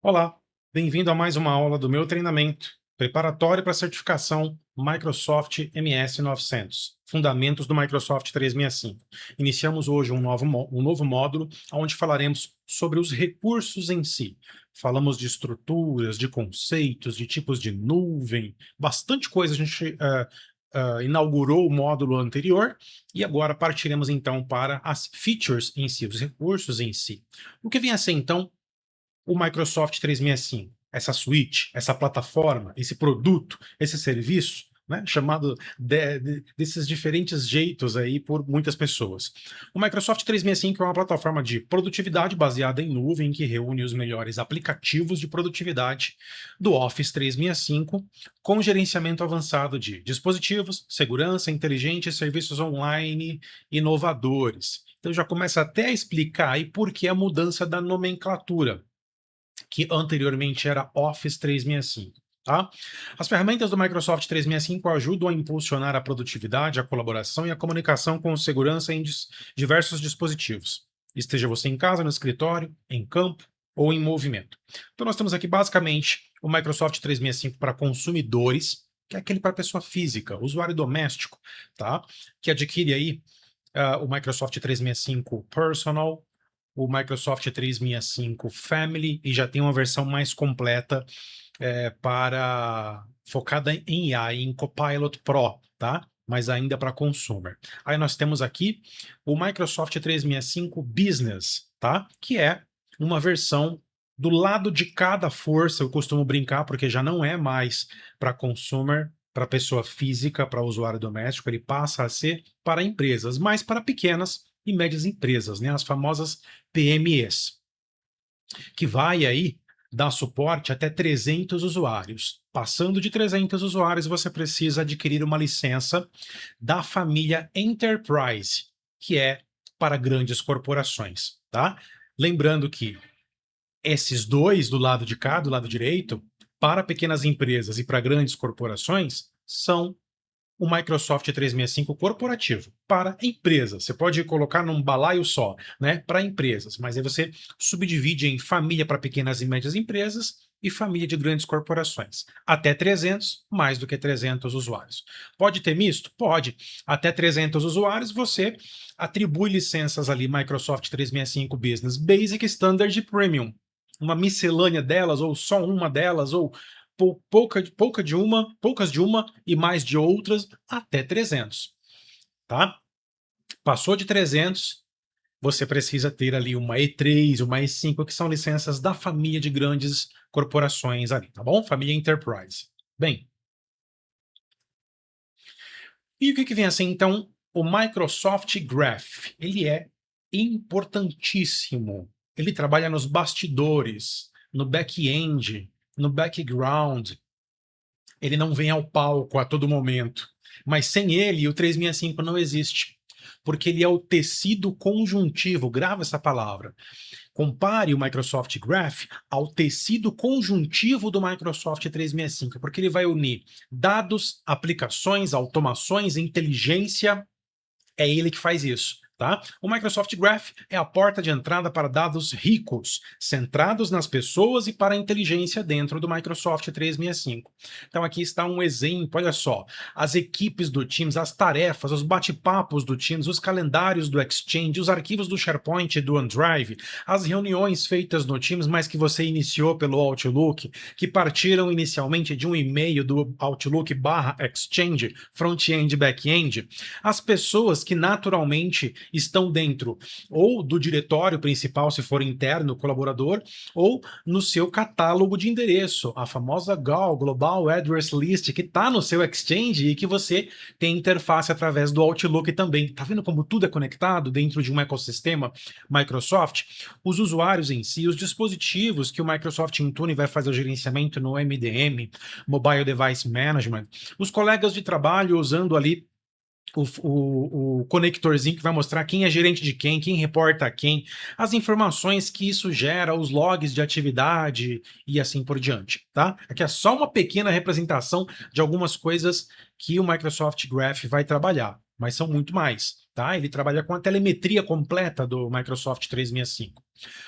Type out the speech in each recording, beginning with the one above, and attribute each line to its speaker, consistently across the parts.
Speaker 1: Olá, bem-vindo a mais uma aula do meu treinamento preparatório para a certificação Microsoft MS 900, Fundamentos do Microsoft 365. Iniciamos hoje um novo módulo onde falaremos sobre os recursos em si. Falamos de estruturas, de conceitos, de tipos de nuvem, bastante coisa a gente inaugurou o módulo anterior e agora partiremos então para as features em si, os recursos em si. O que vem a ser então o Microsoft 365, essa suíte, essa plataforma, esse produto, esse serviço, né, chamado desses diferentes jeitos aí por muitas pessoas. O Microsoft 365 é uma plataforma de produtividade baseada em nuvem que reúne os melhores aplicativos de produtividade do Office 365 com gerenciamento avançado de dispositivos, segurança inteligente e serviços online inovadores. Então já começa até a explicar aí por que a mudança da nomenclatura, que anteriormente era Office 365. Tá? As ferramentas do Microsoft 365 ajudam a impulsionar a produtividade, a colaboração e a comunicação com segurança em diversos dispositivos. Esteja você em casa, no escritório, em campo ou em movimento. Então nós temos aqui basicamente o Microsoft 365 para consumidores, que é aquele para pessoa física, usuário doméstico, tá? Que adquire aí o Microsoft 365 Personal, o Microsoft 365 Family e já tem uma versão mais completa focada em IA, em Copilot Pro, tá? Mas ainda para consumer. Aí nós temos aqui o Microsoft 365 Business, tá? Que é uma versão do lado de cada força, eu costumo brincar, porque já não é mais para consumer, para pessoa física, para usuário doméstico, ele passa a ser para empresas, mas para pequenas e médias empresas, né? As famosas PMEs, que vai aí dar suporte até 300 usuários. Passando de 300 usuários, você precisa adquirir uma licença da família Enterprise, que é para grandes corporações, tá? Lembrando que esses dois do lado de cá, do lado direito, para pequenas empresas e para grandes corporações, são o Microsoft 365 corporativo para empresas. Você pode colocar num balaio só, né, para empresas, mas aí você subdivide em família para pequenas e médias empresas e família de grandes corporações. Até 300, mais do que 300 usuários. Pode ter misto? Pode. Até 300 usuários, você atribui licenças ali Microsoft 365 Business Basic, Standard e Premium. Uma miscelânea delas, ou só uma delas, ou poucas de uma e mais de outras, até 300, tá? Passou de 300, você precisa ter ali uma E3, uma E5, que são licenças da família de grandes corporações ali, tá bom? Família Enterprise. Bem, e o que vem assim, então, o Microsoft Graph? Ele é importantíssimo. Ele trabalha nos bastidores, no back-end, no background. Ele não vem ao palco a todo momento. Mas sem ele, o 365 não existe. Porque ele é o tecido conjuntivo, grava essa palavra. Compare o Microsoft Graph ao tecido conjuntivo do Microsoft 365, porque ele vai unir dados, aplicações, automações, inteligência. É ele que faz isso. Tá? O Microsoft Graph é a porta de entrada para dados ricos, centrados nas pessoas e para a inteligência dentro do Microsoft 365. Então aqui está um exemplo, olha só, as equipes do Teams, as tarefas, os bate-papos do Teams, os calendários do Exchange, os arquivos do SharePoint e do OneDrive, as reuniões feitas no Teams, mas que você iniciou pelo Outlook, que partiram inicialmente de um e-mail do Outlook /Exchange, front-end e back-end, as pessoas que naturalmente estão dentro ou do diretório principal, se for interno, colaborador, ou no seu catálogo de endereço, a famosa GAL, Global Address List, que está no seu Exchange e que você tem interface através do Outlook também. Tá vendo como tudo é conectado dentro de um ecossistema Microsoft? Os usuários em si, os dispositivos que o Microsoft Intune vai fazer o gerenciamento no MDM, Mobile Device Management, os colegas de trabalho usando ali o conectorzinho que vai mostrar quem é gerente de quem reporta a quem, as informações que isso gera, os logs de atividade e assim por diante, tá? Aqui é só uma pequena representação de algumas coisas que o Microsoft Graph vai trabalhar. mas são muito mais, tá? Ele trabalha com a telemetria completa do Microsoft 365.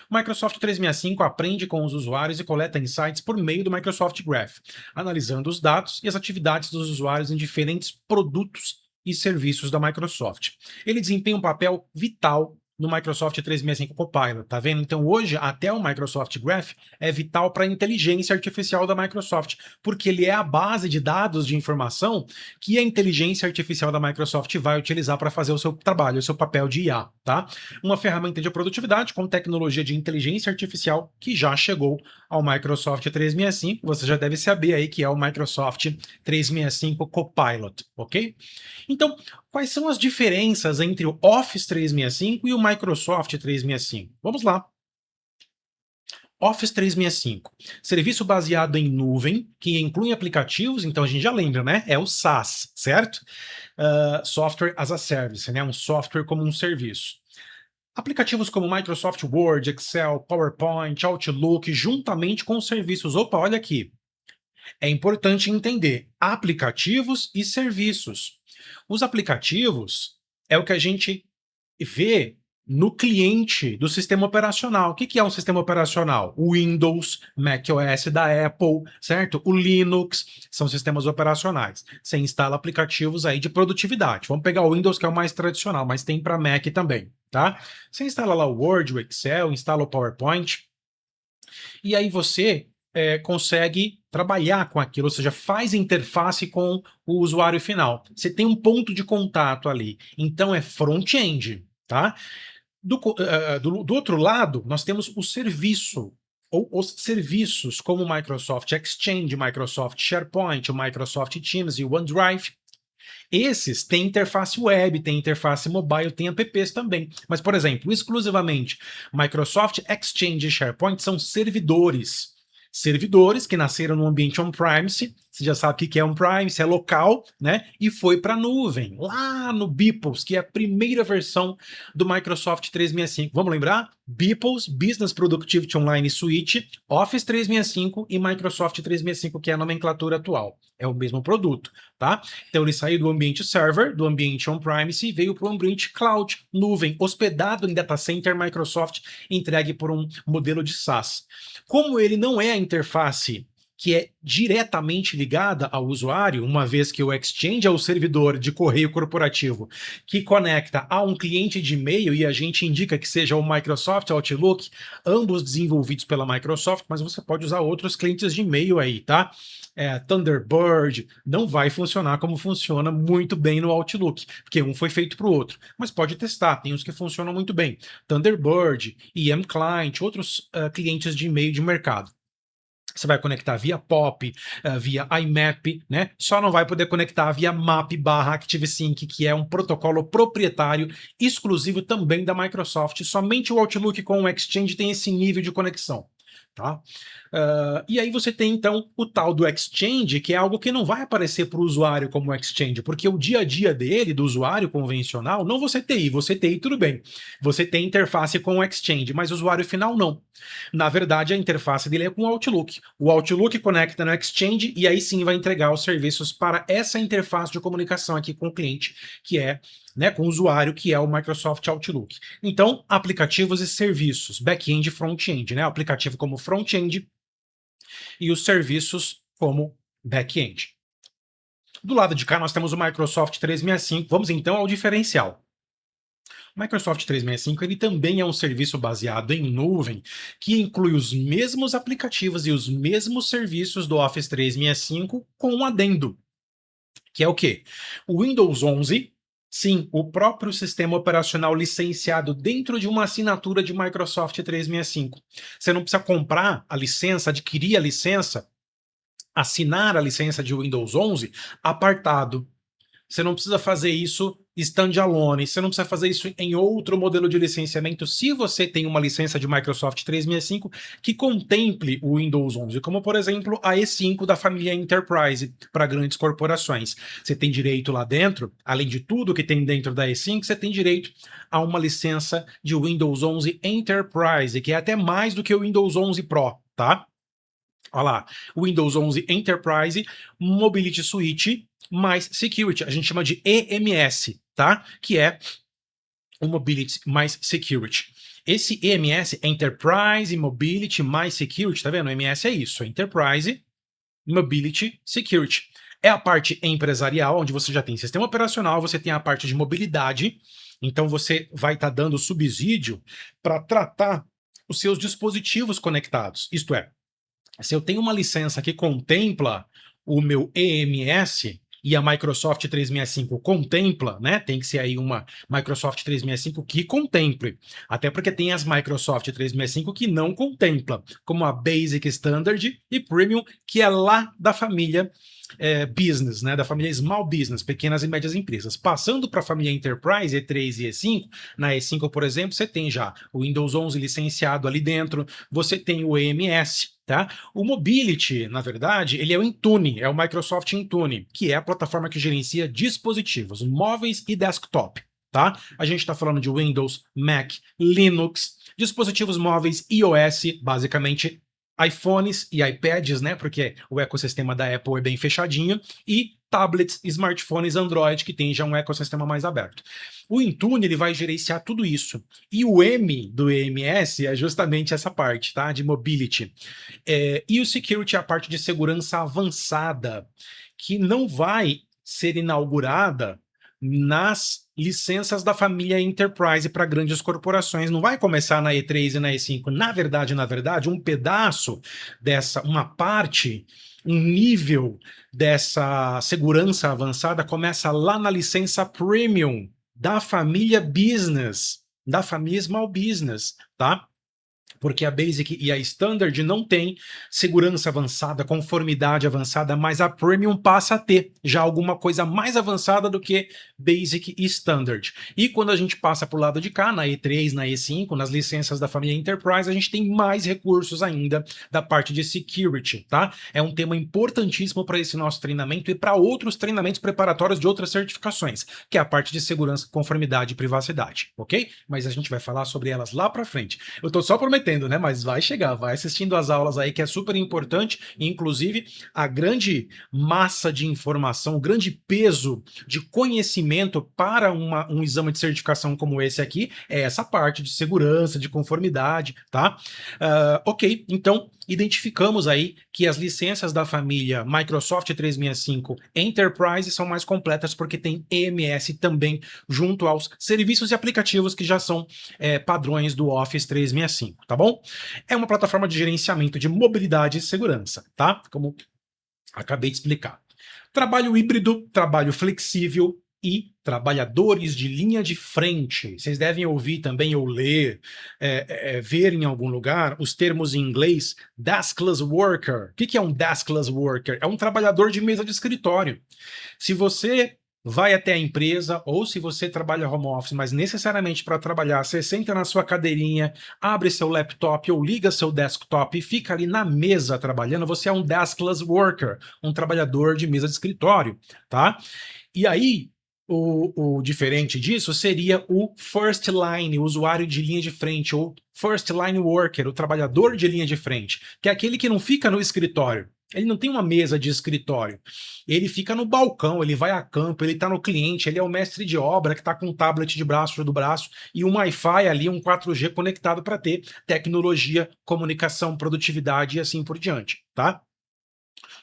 Speaker 1: O Microsoft 365 aprende com os usuários e coleta insights por meio do Microsoft Graph, analisando os dados e as atividades dos usuários em diferentes produtos e serviços da Microsoft. Ele desempenha um papel vital no Microsoft 365 Copilot, tá vendo? Então hoje até o Microsoft Graph é vital para a inteligência artificial da Microsoft, porque ele é a base de dados de informação que a inteligência artificial da Microsoft vai utilizar para fazer o seu trabalho, o seu papel de IA, tá? Uma ferramenta de produtividade com tecnologia de inteligência artificial que já chegou ao Microsoft 365, você já deve saber aí que é o Microsoft 365 Copilot, ok? Então, quais são as diferenças entre o Office 365 e o Microsoft 365? Vamos lá. Office 365, serviço baseado em nuvem, que inclui aplicativos, então a gente já lembra, né? É o SaaS, certo? Software as a Service, né? Um software como um serviço. Aplicativos como Microsoft Word, Excel, PowerPoint, Outlook, juntamente com os serviços. Opa, olha aqui. É importante entender aplicativos e serviços. Os aplicativos é o que a gente vê no cliente do sistema operacional. O que é um sistema operacional? O Windows, macOS da Apple, certo? O Linux são sistemas operacionais. Você instala aplicativos aí de produtividade. Vamos pegar o Windows, que é o mais tradicional, mas tem para Mac também, tá? Você instala lá o Word, o Excel, instala o PowerPoint, e aí você consegue trabalhar com aquilo, ou seja, faz interface com o usuário final. Você tem um ponto de contato ali. Então é front-end, tá? Do outro lado, nós temos o serviço, ou os serviços, como o Microsoft Exchange, Microsoft SharePoint, o Microsoft Teams e o OneDrive. Esses têm interface web, têm interface mobile, têm apps também. Mas, por exemplo, exclusivamente Microsoft Exchange e SharePoint são servidores. Servidores que nasceram no ambiente on-premise, você já sabe o que é on-premise, é local, né? E foi para a nuvem, lá no Beeples, que é a primeira versão do Microsoft 365. Vamos lembrar? Beeples, Business Productivity Online Suite, Office 365 e Microsoft 365, que é a nomenclatura atual. É o mesmo produto, tá? Então ele saiu do ambiente server, do ambiente on-premise e veio para o ambiente cloud, nuvem, hospedado em data center Microsoft, entregue por um modelo de SaaS. Como ele não é a interface que é diretamente ligada ao usuário, uma vez que o Exchange é o servidor de correio corporativo que conecta a um cliente de e-mail e a gente indica que seja o Microsoft Outlook, ambos desenvolvidos pela Microsoft, mas você pode usar outros clientes de e-mail aí, tá? Thunderbird não vai funcionar como funciona muito bem no Outlook, porque um foi feito para o outro, mas pode testar, tem uns que funcionam muito bem. Thunderbird, EM Client, outros clientes de e-mail de mercado. Você vai conectar via POP, via IMAP, né? Só não vai poder conectar via MAP/ActiveSync, que é um protocolo proprietário exclusivo também da Microsoft. Somente o Outlook com o Exchange tem esse nível de conexão. Tá? E aí você tem então o tal do Exchange, que é algo que não vai aparecer para o usuário como Exchange, porque o dia a dia dele, do usuário convencional, não você TI, você TI tudo bem, você tem interface com o Exchange, mas o usuário final não. Na verdade, a interface dele é com o Outlook. O Outlook conecta no Exchange e aí sim vai entregar os serviços para essa interface de comunicação aqui com o cliente, que é, né, com o usuário, que é o Microsoft Outlook. Então, aplicativos e serviços, back-end e front-end, né? O aplicativo como front-end e os serviços como back-end. Do lado de cá, nós temos o Microsoft 365. Vamos então ao diferencial. O Microsoft 365 ele também é um serviço baseado em nuvem, que inclui os mesmos aplicativos e os mesmos serviços do Office 365 com um adendo, que é o quê? O Windows 11, sim, o próprio sistema operacional licenciado dentro de uma assinatura de Microsoft 365. Você não precisa comprar a licença, adquirir a licença, assinar a licença de Windows 11 apartado. Você não precisa fazer isso standalone, você não precisa fazer isso em outro modelo de licenciamento se você tem uma licença de Microsoft 365 que contemple o Windows 11, como por exemplo a E5 da família Enterprise para grandes corporações. Você tem direito lá dentro, além de tudo que tem dentro da E5, você tem direito a uma licença de Windows 11 Enterprise, que é até mais do que o Windows 11 Pro, tá? Olha lá, Windows 11 Enterprise, Mobility Suite, mais Security, a gente chama de EMS, tá? Que é o Mobility mais Security. Esse EMS é Enterprise Mobility mais Security, tá vendo? O EMS é isso, Enterprise Mobility Security. É a parte empresarial, onde você já tem sistema operacional, você tem a parte de mobilidade, então você vai estar dando subsídio para tratar os seus dispositivos conectados. Isto é, se eu tenho uma licença que contempla o meu EMS e a Microsoft 365 contempla, né? Tem que ser aí uma Microsoft 365 que contemple. Até porque tem as Microsoft 365 que não contempla, como a Basic, Standard e Premium, que é lá da família Business, né? Da família Small Business, pequenas e médias empresas. Passando para a família Enterprise, E3 e E5, na E5, por exemplo, você tem já o Windows 11 licenciado ali dentro, você tem o EMS, tá? O Mobility, na verdade, ele é o Intune, é o Microsoft Intune, que é a plataforma que gerencia dispositivos móveis e desktop, tá? A gente está falando de Windows, Mac, Linux, dispositivos móveis iOS, basicamente iPhones e iPads, né? Porque o ecossistema da Apple é bem fechadinho, e tablets, smartphones, Android, que tem já um ecossistema mais aberto. O Intune ele vai gerenciar tudo isso. E o M do EMS é justamente essa parte, tá? De mobility. E o security é a parte de segurança avançada, que não vai ser inaugurada nas licenças da família Enterprise para grandes corporações. Não vai começar na E3 e na E5. Na verdade, um pedaço dessa, uma parte, um nível dessa segurança avançada começa lá na licença Premium da família Business, da família Small Business, tá? Porque a Basic e a Standard não tem segurança avançada, conformidade avançada, mas a Premium passa a ter já alguma coisa mais avançada do que Basic e Standard. E quando a gente passa para o lado de cá, na E3, na E5, nas licenças da família Enterprise, a gente tem mais recursos ainda da parte de Security, tá? É um tema importantíssimo para esse nosso treinamento e para outros treinamentos preparatórios de outras certificações, que é a parte de segurança, conformidade e privacidade, ok? Mas a gente vai falar sobre elas lá para frente. Eu tô só prometendo, né? Mas vai chegar, vai assistindo as aulas aí, que é super importante. Inclusive, a grande massa de informação, o grande peso de conhecimento para um exame de certificação como esse aqui é essa parte de segurança, de conformidade, tá? Ok, então identificamos aí que as licenças da família Microsoft 365 Enterprise são mais completas porque tem EMS também junto aos serviços e aplicativos que já são padrões do Office 365, tá bom? É uma plataforma de gerenciamento de mobilidade e segurança, tá? Como acabei de explicar. Trabalho híbrido, trabalho flexível e trabalhadores de linha de frente. Vocês devem ouvir também ou ler, ver em algum lugar os termos em inglês deskless worker. O que é um deskless worker? É um trabalhador de mesa de escritório. Se você vai até a empresa, ou se você trabalha home office, mas necessariamente para trabalhar, você senta na sua cadeirinha, abre seu laptop ou liga seu desktop e fica ali na mesa trabalhando, você é um deskless worker, um trabalhador de mesa de escritório, tá? E aí, o diferente disso seria o first line, o usuário de linha de frente, ou first line worker, o trabalhador de linha de frente, que é aquele que não fica no escritório. Ele não tem uma mesa de escritório. Ele fica no balcão, ele vai a campo, ele está no cliente, ele é o mestre de obra que está com um tablet de braço do braço e um Wi-Fi ali, um 4G conectado para ter tecnologia, comunicação, produtividade e assim por diante, tá?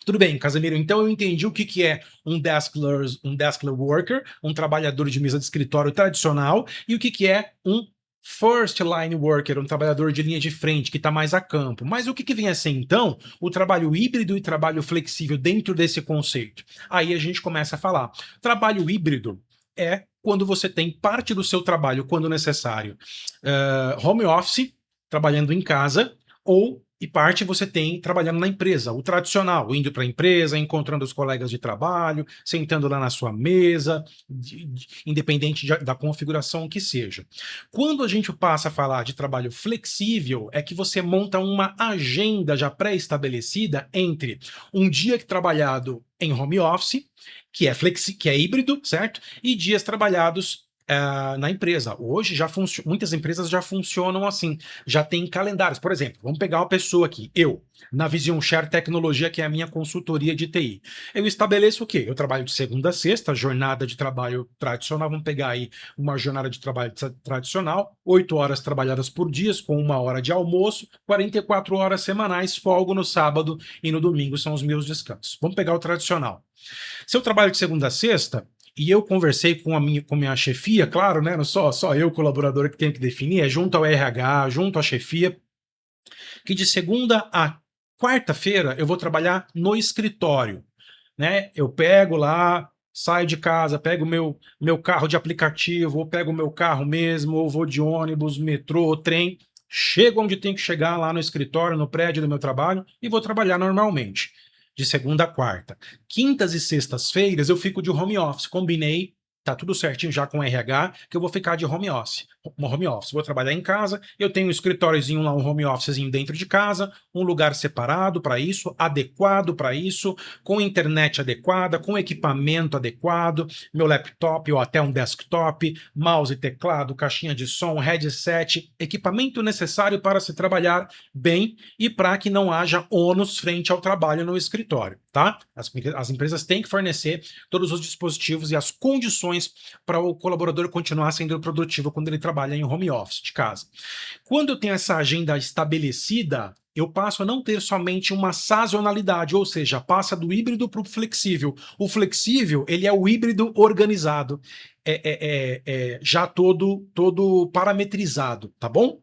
Speaker 1: Tudo bem, Casemiro, então eu entendi o que é um deskless worker, um trabalhador de mesa de escritório tradicional, e o que é um first line worker, um trabalhador de linha de frente, que está mais a campo. Mas o que vem a ser, então, o trabalho híbrido e trabalho flexível dentro desse conceito? Aí a gente começa a falar. Trabalho híbrido é quando você tem parte do seu trabalho, quando necessário, home office, trabalhando em casa, e parte você tem trabalhando na empresa, o tradicional, indo para a empresa, encontrando os colegas de trabalho, sentando lá na sua mesa, independente da configuração que seja. Quando a gente passa a falar de trabalho flexível, é que você monta uma agenda já pré-estabelecida entre um dia trabalhado em home office, que é híbrido, certo? E dias trabalhados na empresa. Hoje muitas empresas já funcionam assim, já tem calendários. Por exemplo, vamos pegar uma pessoa aqui, eu, na Vision Share Tecnologia, que é a minha consultoria de TI. Eu estabeleço o quê? Eu trabalho de segunda a sexta, jornada de trabalho tradicional. Vamos pegar aí uma jornada de trabalho tradicional, 8 horas trabalhadas por dia, com 1 hora de almoço, 44 horas semanais, folgo no sábado e no domingo são os meus descansos. Vamos pegar o tradicional. Se eu trabalho de segunda a sexta, e eu conversei com a minha chefia, claro, né? Não só eu, colaborador, que tenho que definir, é junto ao RH, junto à chefia, que de segunda a quarta-feira eu vou trabalhar no escritório, né? Eu pego lá, saio de casa, pego meu carro de aplicativo, ou pego o meu carro mesmo, ou vou de ônibus, metrô, trem, chego onde tenho que chegar, lá no escritório, no prédio do meu trabalho, e vou trabalhar normalmente de segunda a quarta. Quintas e sextas-feiras eu fico de home office. Combinei, tá tudo certinho já com o RH, que eu vou ficar de home office. Home office. Vou trabalhar em casa, eu tenho um escritóriozinho lá, um home officezinho dentro de casa, um lugar separado para isso, adequado para isso, com internet adequada, com equipamento adequado, meu laptop ou até um desktop, mouse e teclado, caixinha de som, headset, equipamento necessário para se trabalhar bem e para que não haja ônus frente ao trabalho no escritório, tá? As empresas têm que fornecer todos os dispositivos e as condições para o colaborador continuar sendo produtivo quando ele trabalha em home office de casa. Quando eu tenho essa agenda estabelecida, eu passo a não ter somente uma sazonalidade, ou seja, passa do híbrido para o flexível. O flexível, ele é o híbrido organizado, já todo parametrizado, tá bom?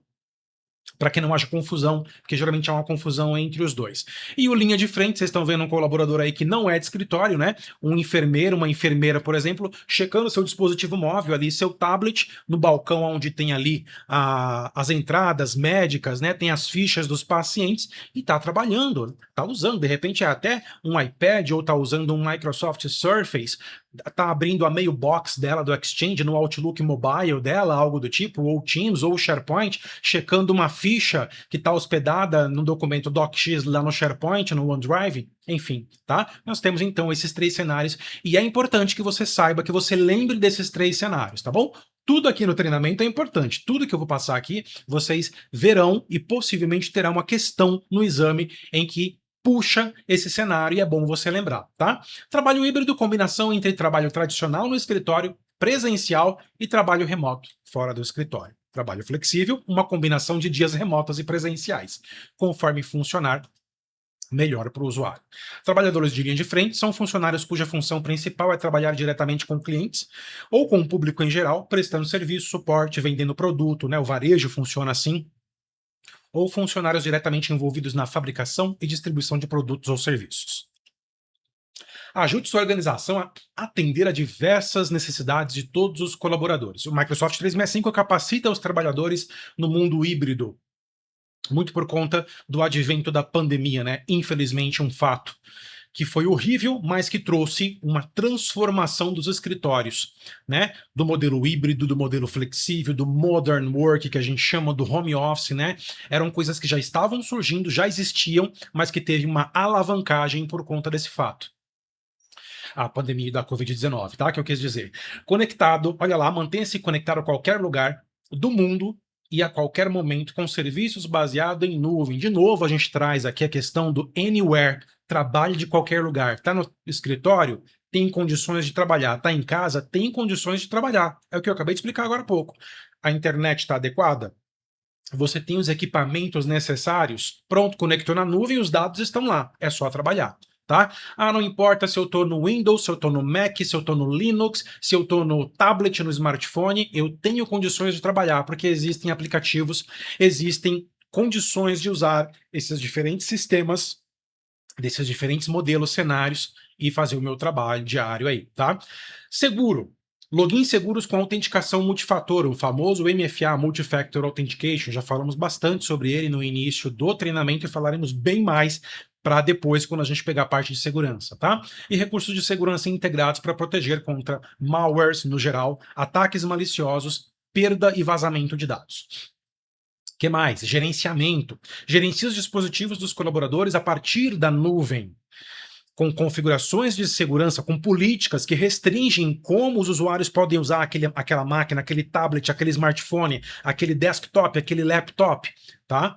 Speaker 1: Para que não haja confusão, porque geralmente há uma confusão entre os dois. E o linha de frente, vocês estão vendo um colaborador aí que não é de escritório, né? Um enfermeiro, uma enfermeira, por exemplo, checando seu dispositivo móvel ali, seu tablet, no balcão onde tem ali as entradas médicas, né? Tem as fichas dos pacientes e está trabalhando, está usando, de repente é até um iPad ou está usando um Microsoft Surface, tá abrindo a mailbox dela do Exchange no Outlook Mobile dela, algo do tipo, ou Teams, ou SharePoint, checando uma ficha que está hospedada no documento DocX lá no SharePoint, no OneDrive, enfim, tá? Nós temos então esses 3 cenários e é importante que você saiba, que você lembre desses 3 cenários, tá bom? Tudo aqui no treinamento é importante. Tudo que eu vou passar aqui, vocês verão e possivelmente terá uma questão no exame em que puxa esse cenário e é bom você lembrar, tá? Trabalho híbrido, combinação entre trabalho tradicional no escritório, presencial e trabalho remoto, fora do escritório. Trabalho flexível, uma combinação de dias remotos e presenciais. Conforme funcionar, melhor para o usuário. Trabalhadores de linha de frente são funcionários cuja função principal é trabalhar diretamente com clientes ou com o público em geral, prestando serviço, suporte, vendendo produto, né? O varejo funciona assim, ou funcionários diretamente envolvidos na fabricação e distribuição de produtos ou serviços. Ajude sua organização a atender a diversas necessidades de todos os colaboradores. O Microsoft 365 capacita os trabalhadores no mundo híbrido, muito por conta do advento da pandemia, né? Infelizmente, um fato que foi horrível, mas que trouxe uma transformação dos escritórios, né? Do modelo híbrido, do modelo flexível, do modern work, que a gente chama do home office, né? Eram coisas que já estavam surgindo, já existiam, mas que teve uma alavancagem por conta desse fato. A pandemia da Covid-19, tá? Que eu quis dizer. Conectado, olha lá, mantenha-se conectado a qualquer lugar do mundo e a qualquer momento com serviços baseados em nuvem. De novo, a gente traz aqui a questão do anywhere, trabalhe de qualquer lugar. Tá no escritório? Tem condições de trabalhar. Tá em casa? Tem condições de trabalhar. É o que eu acabei de explicar agora há pouco. A internet está adequada? Você tem os equipamentos necessários? Pronto, conectou na nuvem, os dados estão lá. É só trabalhar. Tá? Ah, não importa se eu estou no Windows, se eu estou no Mac, se eu estou no Linux, se eu estou no tablet, no smartphone, eu tenho condições de trabalhar, porque existem aplicativos, existem condições de usar esses diferentes sistemas, desses diferentes modelos, cenários, e fazer o meu trabalho diário aí, tá? Seguro. Logins seguros com autenticação multifator, o famoso MFA, Multifactor Authentication. Já falamos bastante sobre ele no início do treinamento e falaremos bem mais para depois, quando a gente pegar a parte de segurança, tá? E recursos de segurança integrados para proteger contra malwares, no geral, ataques maliciosos, perda e vazamento de dados. O que mais? Gerenciamento. Gerencia os dispositivos dos colaboradores a partir da nuvem. com configurações de segurança, com políticas que restringem como os usuários podem usar aquela máquina, aquele tablet, aquele smartphone, aquele desktop, aquele laptop, tá?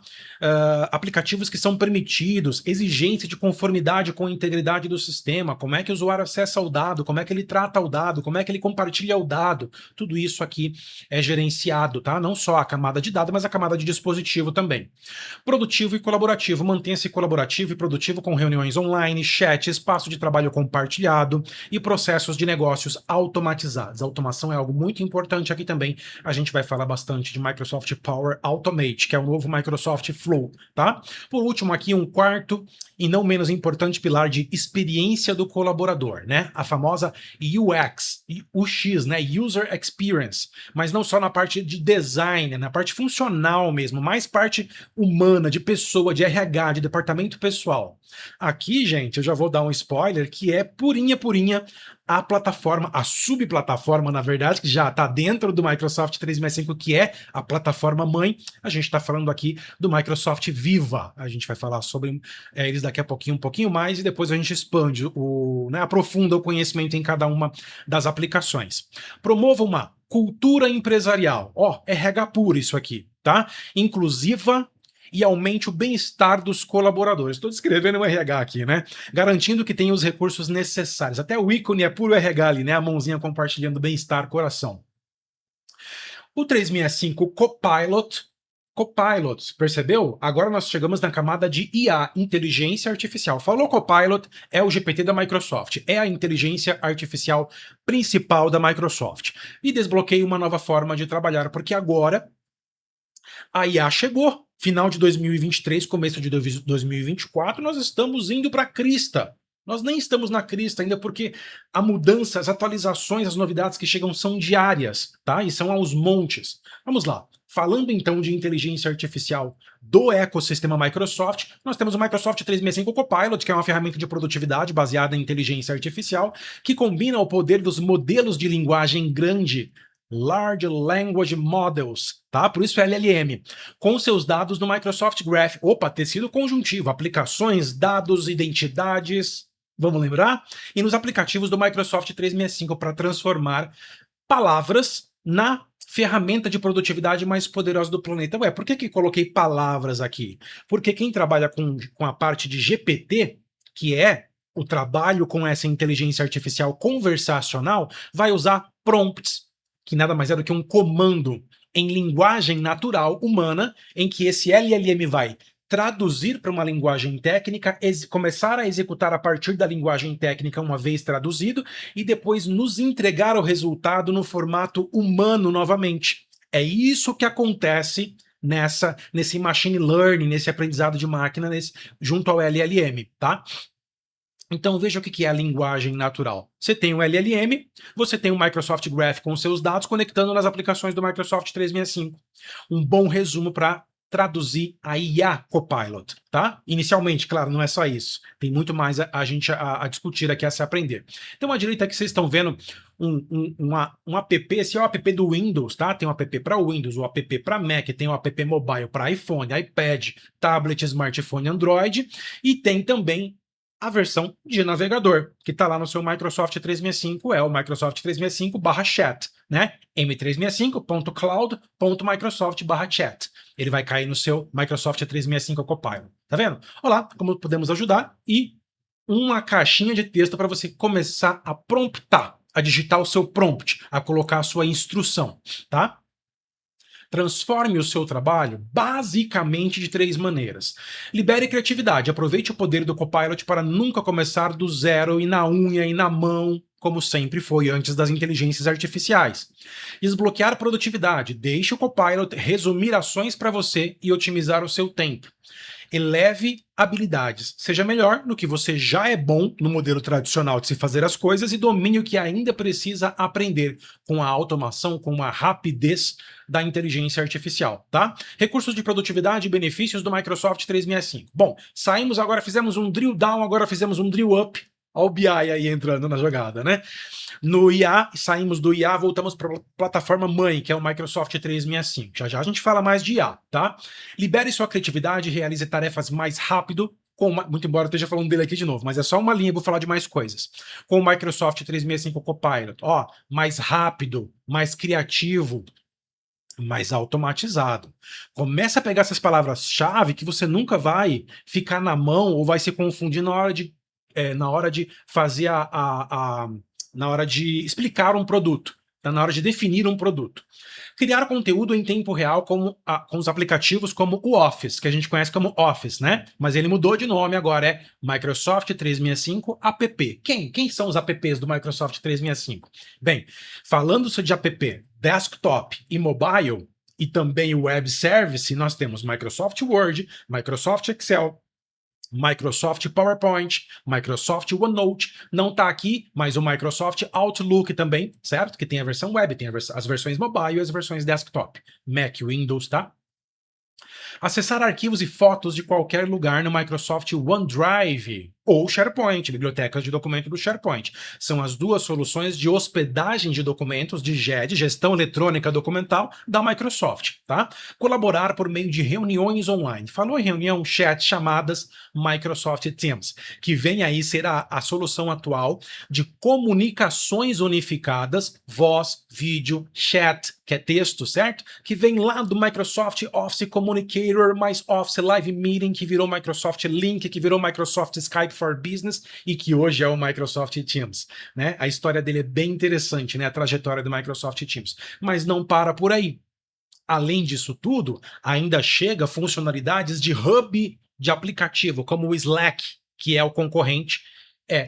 Speaker 1: Aplicativos que são permitidos, exigência de conformidade com a integridade do sistema, como é que o usuário acessa o dado, como é que ele trata o dado, como é que ele compartilha o dado, tudo isso aqui é gerenciado, tá? Não só a camada de dado, mas a camada de dispositivo também. Produtivo e colaborativo, mantenha-se colaborativo e produtivo com reuniões online, chat, espaço de trabalho compartilhado e processos de negócios automatizados. A automação é algo muito importante aqui também. A gente vai falar bastante de Microsoft Power Automate, que é o novo Microsoft Flow, tá? Por último aqui, um quarto e não menos importante pilar de experiência do colaborador, né? A famosa UX, UX, né? User Experience, mas não só na parte de design, na parte funcional mesmo, mais parte humana, de pessoa, de RH, de departamento pessoal. Aqui, gente, eu já vou dar um spoiler que é purinha a plataforma, a subplataforma, na verdade, que já está dentro do Microsoft 365, que é a plataforma mãe. A gente está falando aqui do Microsoft Viva. A gente vai falar sobre eles daqui a pouquinho, um pouquinho mais, e depois a gente expande, aprofunda o conhecimento em cada uma das aplicações. Promova uma cultura empresarial. RH puro isso aqui, tá? Inclusiva e aumente o bem-estar dos colaboradores. Estou descrevendo o RH aqui, né? Garantindo que tenha os recursos necessários. Até o ícone é puro RH ali, né? A mãozinha compartilhando bem-estar, coração. O 365 Copilot, percebeu? Agora nós chegamos na camada de IA, inteligência artificial. Falou Copilot, é o GPT da Microsoft, é a inteligência artificial principal da Microsoft. E desbloqueia uma nova forma de trabalhar, porque agora a IA chegou. Final de 2023, começo de 2024, nós estamos indo para a crista. Nós nem estamos na crista ainda porque a mudança, as atualizações, as novidades que chegam são diárias, tá? E são aos montes. Vamos lá. Falando então de inteligência artificial do ecossistema Microsoft, nós temos o Microsoft 365 Copilot, que é uma ferramenta de produtividade baseada em inteligência artificial, que combina o poder dos modelos de linguagem grande, Large Language Models, tá? Por isso LLM, com seus dados no Microsoft Graph. Tecido conjuntivo, aplicações, dados, identidades, vamos lembrar? E nos aplicativos do Microsoft 365 para transformar palavras na ferramenta de produtividade mais poderosa do planeta. Por que coloquei palavras aqui? Porque quem trabalha com a parte de GPT, que é o trabalho com essa inteligência artificial conversacional, vai usar prompts, que nada mais é do que um comando em linguagem natural humana, em que esse LLM vai traduzir para uma linguagem técnica, começar a executar a partir da linguagem técnica uma vez traduzido, e depois nos entregar o resultado no formato humano novamente. É isso que acontece nesse machine learning, nesse aprendizado de máquina, junto ao LLM, tá? Então veja o que é a linguagem natural. Você tem o LLM, você tem o Microsoft Graph com seus dados conectando nas aplicações do Microsoft 365. Um bom resumo para traduzir a IA Copilot, tá? Inicialmente, claro, não é só isso. Tem muito mais a gente a discutir aqui, a se aprender. Então à direita aqui vocês estão vendo um app, esse é o app do Windows, tá? Tem um app para Windows, o app para Mac, tem o app mobile para iPhone, iPad, tablet, smartphone, Android, e tem também a versão de navegador, que está lá no seu Microsoft 365, é o Microsoft 365/chat, né? m365.cloud.microsoft/chat. Ele vai cair no seu Microsoft 365 Copilot. Tá vendo? Olá, como podemos ajudar? E uma caixinha de texto para você começar a promptar, a digitar o seu prompt, a colocar a sua instrução, tá? Transforme o seu trabalho basicamente de 3 maneiras. Libere criatividade, aproveite o poder do Copilot para nunca começar do zero e na unha e na mão, como sempre foi antes das inteligências artificiais. Desbloquear produtividade, deixe o Copilot resumir ações para você e otimizar o seu tempo. Eleve habilidades, seja melhor no que você já é bom no modelo tradicional de se fazer as coisas e domine o que ainda precisa aprender com a automação, com a rapidez da inteligência artificial, tá? Recursos de produtividade e benefícios do Microsoft 365. Bom, saímos agora, fizemos um drill down, agora fizemos um drill up. Olha o BI aí entrando na jogada, né? No IA, saímos do IA, voltamos para a plataforma mãe, que é o Microsoft 365. Já já a gente fala mais de IA, tá? Libere sua criatividade, realize tarefas mais rápido, muito embora eu esteja falando dele aqui de novo, mas é só uma linha, vou falar de mais coisas. Com o Microsoft 365 Copilot, ó, mais rápido, mais criativo, mais automatizado. Começa a pegar essas palavras-chave que você nunca vai ficar na mão ou vai se confundir na hora de fazer na hora de explicar um produto, tá? Na hora de definir um produto. Criar conteúdo em tempo real com os aplicativos como o Office, que a gente conhece como Office, né? Mas ele mudou de nome agora, é Microsoft 365 App. Quem são os apps do Microsoft 365? Bem, falando-se de app desktop e mobile, e também o web service, nós temos Microsoft Word, Microsoft Excel, Microsoft PowerPoint, Microsoft OneNote, não está aqui, mas o Microsoft Outlook também, certo? Que tem a versão web, tem as versões mobile e as versões desktop, Mac, Windows, tá? Acessar arquivos e fotos de qualquer lugar no Microsoft OneDrive ou SharePoint, bibliotecas de documento do SharePoint. São as duas soluções de hospedagem de documentos de GED, Gestão Eletrônica Documental, da Microsoft, tá? Colaborar por meio de reuniões online. Falou em reunião, chat, chamadas, Microsoft Teams, que vem aí ser a solução atual de comunicações unificadas, voz, vídeo, chat, que é texto, certo? Que vem lá do Microsoft Office Communicator, mais Office Live Meeting, que virou Microsoft Link, que virou Microsoft Skype for Business e que hoje é o Microsoft Teams, né? A história dele é bem interessante, né? A trajetória do Microsoft Teams. Mas não para por aí. Além disso tudo, ainda chega funcionalidades de hub de aplicativo, como o Slack, que é o concorrente.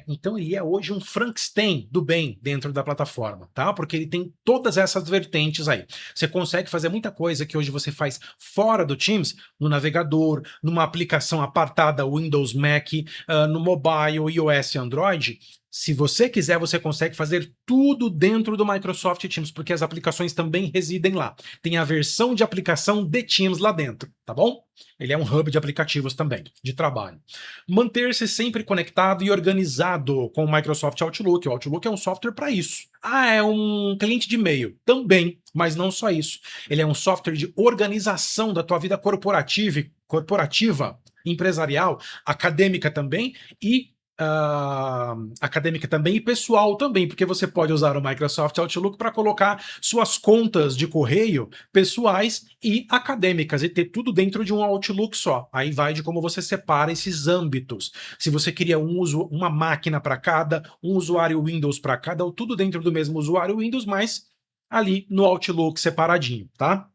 Speaker 1: Então ele é hoje um Frankenstein do bem dentro da plataforma, tá? Porque ele tem todas essas vertentes aí. Você consegue fazer muita coisa que hoje você faz fora do Teams, no navegador, numa aplicação apartada Windows, Mac, no mobile, iOS e Android. Se você quiser, você consegue fazer tudo dentro do Microsoft Teams, porque as aplicações também residem lá. Tem a versão de aplicação de Teams lá dentro, tá bom? Ele é um hub de aplicativos também, de trabalho. Manter-se sempre conectado e organizado com o Microsoft Outlook. O Outlook é um software para isso. É um cliente de e-mail também, mas não só isso. Ele é um software de organização da tua vida corporativa, empresarial, acadêmica também e pessoal também, porque você pode usar o Microsoft Outlook para colocar suas contas de correio pessoais e acadêmicas e ter tudo dentro de um Outlook só. Aí vai de como você separa esses âmbitos. Se você cria uma máquina para cada, um usuário Windows para cada, ou tudo dentro do mesmo usuário Windows, mas ali no Outlook separadinho, tá?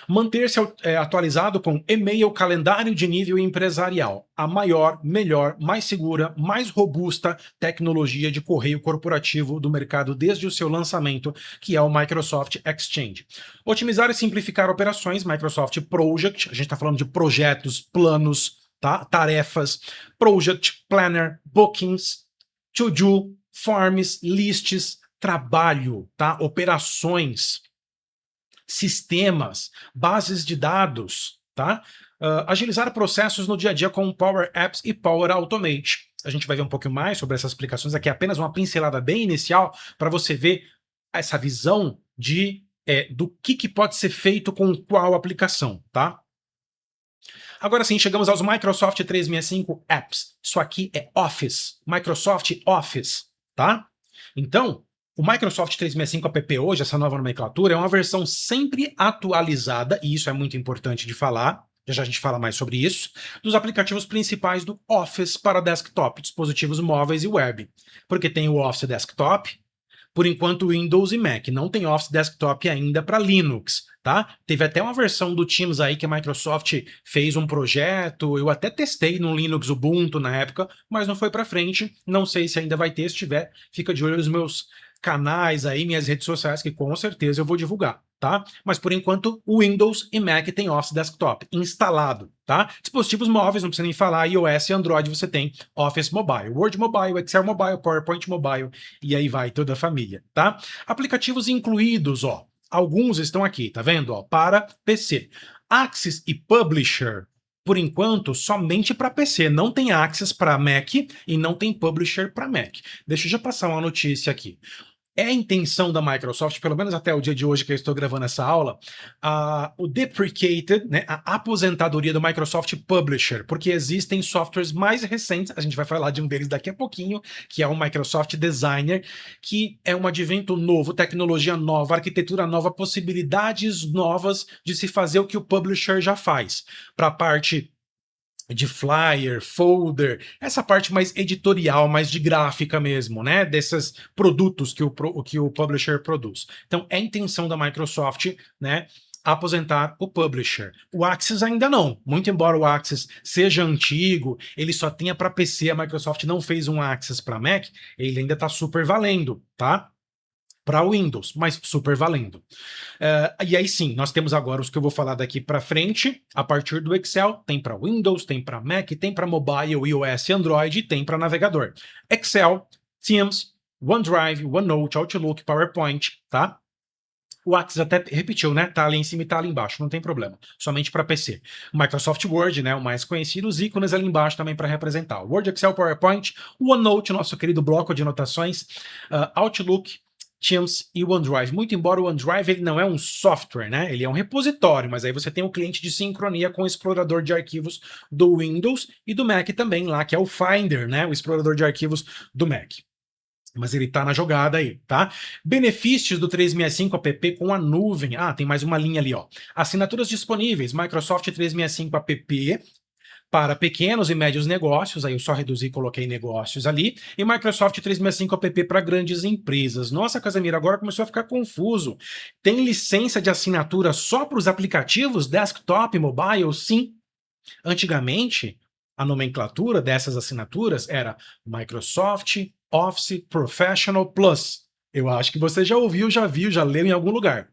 Speaker 1: Manter-se atualizado com e-mail, calendário de nível empresarial. A maior, melhor, mais segura, mais robusta tecnologia de correio corporativo do mercado desde o seu lançamento, que é o Microsoft Exchange. Otimizar e simplificar operações, Microsoft Project, a gente está falando de projetos, planos, tá? Tarefas, Project, Planner, Bookings, To-Do, Forms, Lists, trabalho, tá? Operações, sistemas, bases de dados, tá? Agilizar processos no dia a dia com Power Apps e Power Automate. A gente vai ver um pouquinho mais sobre essas aplicações aqui, apenas uma pincelada bem inicial para você ver essa visão do que pode ser feito com qual aplicação, tá? Agora sim, chegamos aos Microsoft 365 Apps. Isso aqui é Office, Microsoft Office, tá? Então, o Microsoft 365 App hoje, essa nova nomenclatura, é uma versão sempre atualizada, e isso é muito importante de falar, já a gente fala mais sobre isso, dos aplicativos principais do Office para desktop, dispositivos móveis e web. Porque tem o Office Desktop, por enquanto Windows e Mac, não tem Office Desktop ainda para Linux, tá? Teve até uma versão do Teams aí que a Microsoft fez um projeto, eu até testei no Linux Ubuntu na época, mas não foi para frente, não sei se ainda vai ter, se tiver, fica de olho nos meus canais aí, minhas redes sociais, que com certeza eu vou divulgar, tá? Mas por enquanto, o Windows e Mac tem Office Desktop instalado, tá? Dispositivos móveis, não precisa nem falar, iOS e Android você tem Office Mobile, Word Mobile, Excel Mobile, PowerPoint Mobile, e aí vai toda a família, tá? Aplicativos incluídos, ó, alguns estão aqui, tá vendo? Ó, para PC. Axis e Publisher, por enquanto, somente para PC. Não tem Access para Mac e não tem Publisher para Mac. Deixa eu já passar uma notícia aqui. É a intenção da Microsoft, pelo menos até o dia de hoje que eu estou gravando essa aula, o deprecated, né, a aposentadoria do Microsoft Publisher, porque existem softwares mais recentes, a gente vai falar de um deles daqui a pouquinho, que é o Microsoft Designer, que é um advento novo, tecnologia nova, arquitetura nova, possibilidades novas de se fazer o que o Publisher já faz. Para a parte de flyer, folder, essa parte mais editorial, mais de gráfica mesmo, né? Desses produtos que o publisher produz. Então, é a intenção da Microsoft, né? Aposentar o publisher. O Access ainda não. Muito embora o Access seja antigo, ele só tenha para PC, a Microsoft não fez um Access para Mac, ele ainda está super valendo, tá? Para Windows, mas super valendo. E aí sim, nós temos agora os que eu vou falar daqui para frente, a partir do Excel, tem para Windows, tem para Mac, tem para mobile, iOS, Android, e tem para navegador. Excel, Teams, OneDrive, OneNote, Outlook, PowerPoint, tá? O Access até repetiu, né? Tá ali em cima e tá ali embaixo, não tem problema. Somente para PC. Microsoft Word, né? O mais conhecido, os ícones ali embaixo também para representar. Word, Excel, PowerPoint, OneNote, nosso querido bloco de anotações, Outlook, Teams e OneDrive. Muito embora o OneDrive ele não é um software, né? Ele é um repositório, mas aí você tem um cliente de sincronia com o explorador de arquivos do Windows e do Mac também lá, que é o Finder, né? O explorador de arquivos do Mac. Mas ele tá na jogada aí, tá? Benefícios do 365 app com a nuvem. Ah, tem mais uma linha ali, ó. Assinaturas disponíveis. Microsoft 365 app para pequenos e médios negócios, aí eu só reduzi e coloquei negócios ali, e Microsoft 365 app para grandes empresas. Nossa, Casemiro, agora começou a ficar confuso. Tem licença de assinatura só para os aplicativos desktop e mobile? Sim. Antigamente, a nomenclatura dessas assinaturas era Microsoft Office Professional Plus. Eu acho que você já ouviu, já viu, já leu em algum lugar.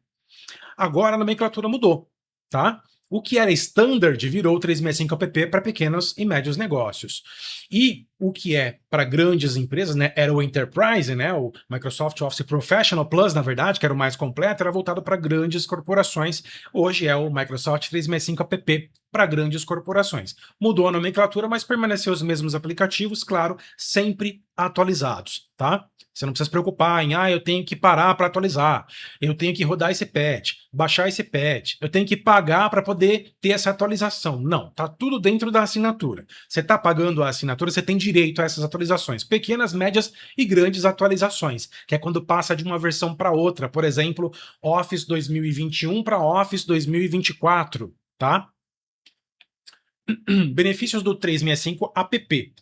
Speaker 1: Agora a nomenclatura mudou, tá? O que era standard virou 365 app para pequenos e médios negócios. E o que é para grandes empresas, né, era o Enterprise, né, o Microsoft Office Professional Plus, na verdade, que era o mais completo, era voltado para grandes corporações. Hoje é o Microsoft 365 app para grandes corporações. Mudou a nomenclatura, mas permaneceu os mesmos aplicativos, claro, sempre atualizados, tá? Você não precisa se preocupar em, eu tenho que parar para atualizar, eu tenho que rodar esse patch, baixar esse patch, eu tenho que pagar para poder ter essa atualização. Não, tá tudo dentro da assinatura. Você está pagando a assinatura, você tem direito a essas atualizações, pequenas, médias e grandes atualizações, que é quando passa de uma versão para outra, por exemplo, Office 2021 para Office 2024, tá? Benefícios do 365 app.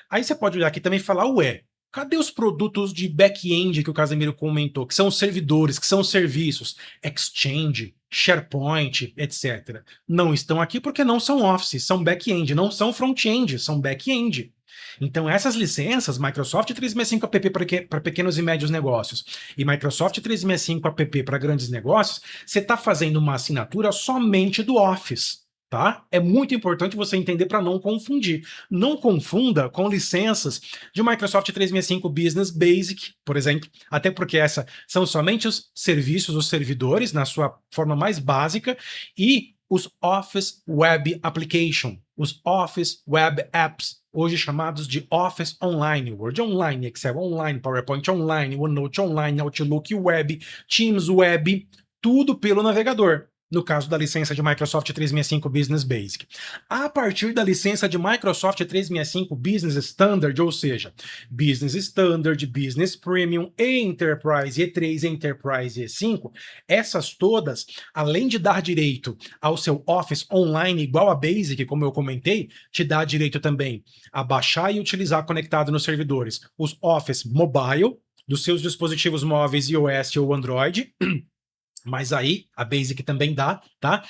Speaker 1: Aí você pode olhar aqui também e falar, ué, cadê os produtos de back-end que o Casemiro comentou, que são os servidores, que são os serviços, Exchange, SharePoint, etc. Não estão aqui porque não são Office, são back-end, não são front-end, são back-end. Então essas licenças, Microsoft 365 app para pequenos e médios negócios e Microsoft 365 app para grandes negócios, você está fazendo uma assinatura somente do Office. Tá? É muito importante você entender para não confundir. Não confunda com licenças de Microsoft 365 Business Basic, por exemplo, até porque essas são somente os serviços, os servidores, na sua forma mais básica, e os Office Web Application, os Office Web Apps, hoje chamados de Office Online, Word Online, Excel Online, PowerPoint Online, OneNote Online, Outlook Web, Teams Web, tudo pelo navegador. No caso da licença de Microsoft 365 Business Basic. A partir da licença de Microsoft 365 Business Standard, ou seja, Business Standard, Business Premium, Enterprise E3, Enterprise E5, essas todas, além de dar direito ao seu Office Online igual a Basic, como eu comentei, te dá direito também a baixar e utilizar conectado nos servidores os Office Mobile, dos seus dispositivos móveis iOS ou Android. Mas aí, a Basic também dá, tá?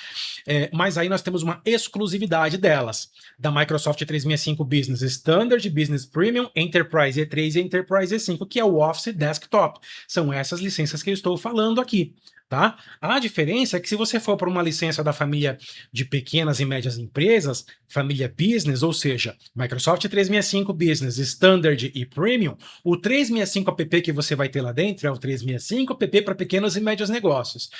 Speaker 1: Mas aí nós temos uma exclusividade delas, da Microsoft 365 Business Standard, Business Premium, Enterprise E3 e Enterprise E5, que é o Office Desktop. São essas licenças que eu estou falando aqui. tá? A diferença é que se você for para uma licença da família de pequenas e médias empresas, família Business, ou seja, Microsoft 365 Business, Standard e Premium, o 365 app que você vai ter lá dentro é o 365 app para pequenos e médios negócios.